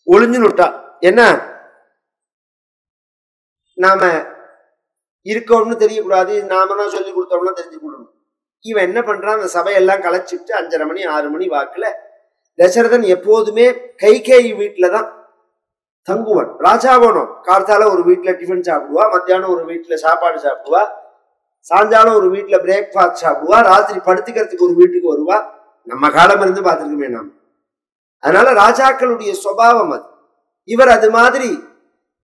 ஒளிஞ்சு நுட்டா. என்ன, நாம இருக்கோம்னு தெரியக்கூடாது, நாம தான் சொல்லி கொடுத்தோம்னா தெரிஞ்சு கொடுக்கணும். இவன் என்ன பண்றான், அந்த சபையெல்லாம் கலைச்சிட்டு 5:30 மணி 6 மணி வாக்குல தசரதன் எப்போதுமே கைகேயி வீட்டுலதான் தங்குவன். ராஜாவனும் கார்த்தால ஒரு வீட்டுல டிஃபன் சாப்பிடுவா, மத்தியானம் ஒரு வீட்டுல சாப்பாடு சாப்பிடுவா, சாயங்காலம் ஒரு வீட்டுல பிரேக்ஃபாஸ்ட் சாப்பிடுவா, ராத்திரி படுத்துக்கிறதுக்கு ஒரு வீட்டுக்கு வருவா. நம்ம காலம் இருந்து பார்த்துருக்குமே நாம. அதனால ராஜாக்களுடைய சுபாவம் அது. இவர் அது மாதிரி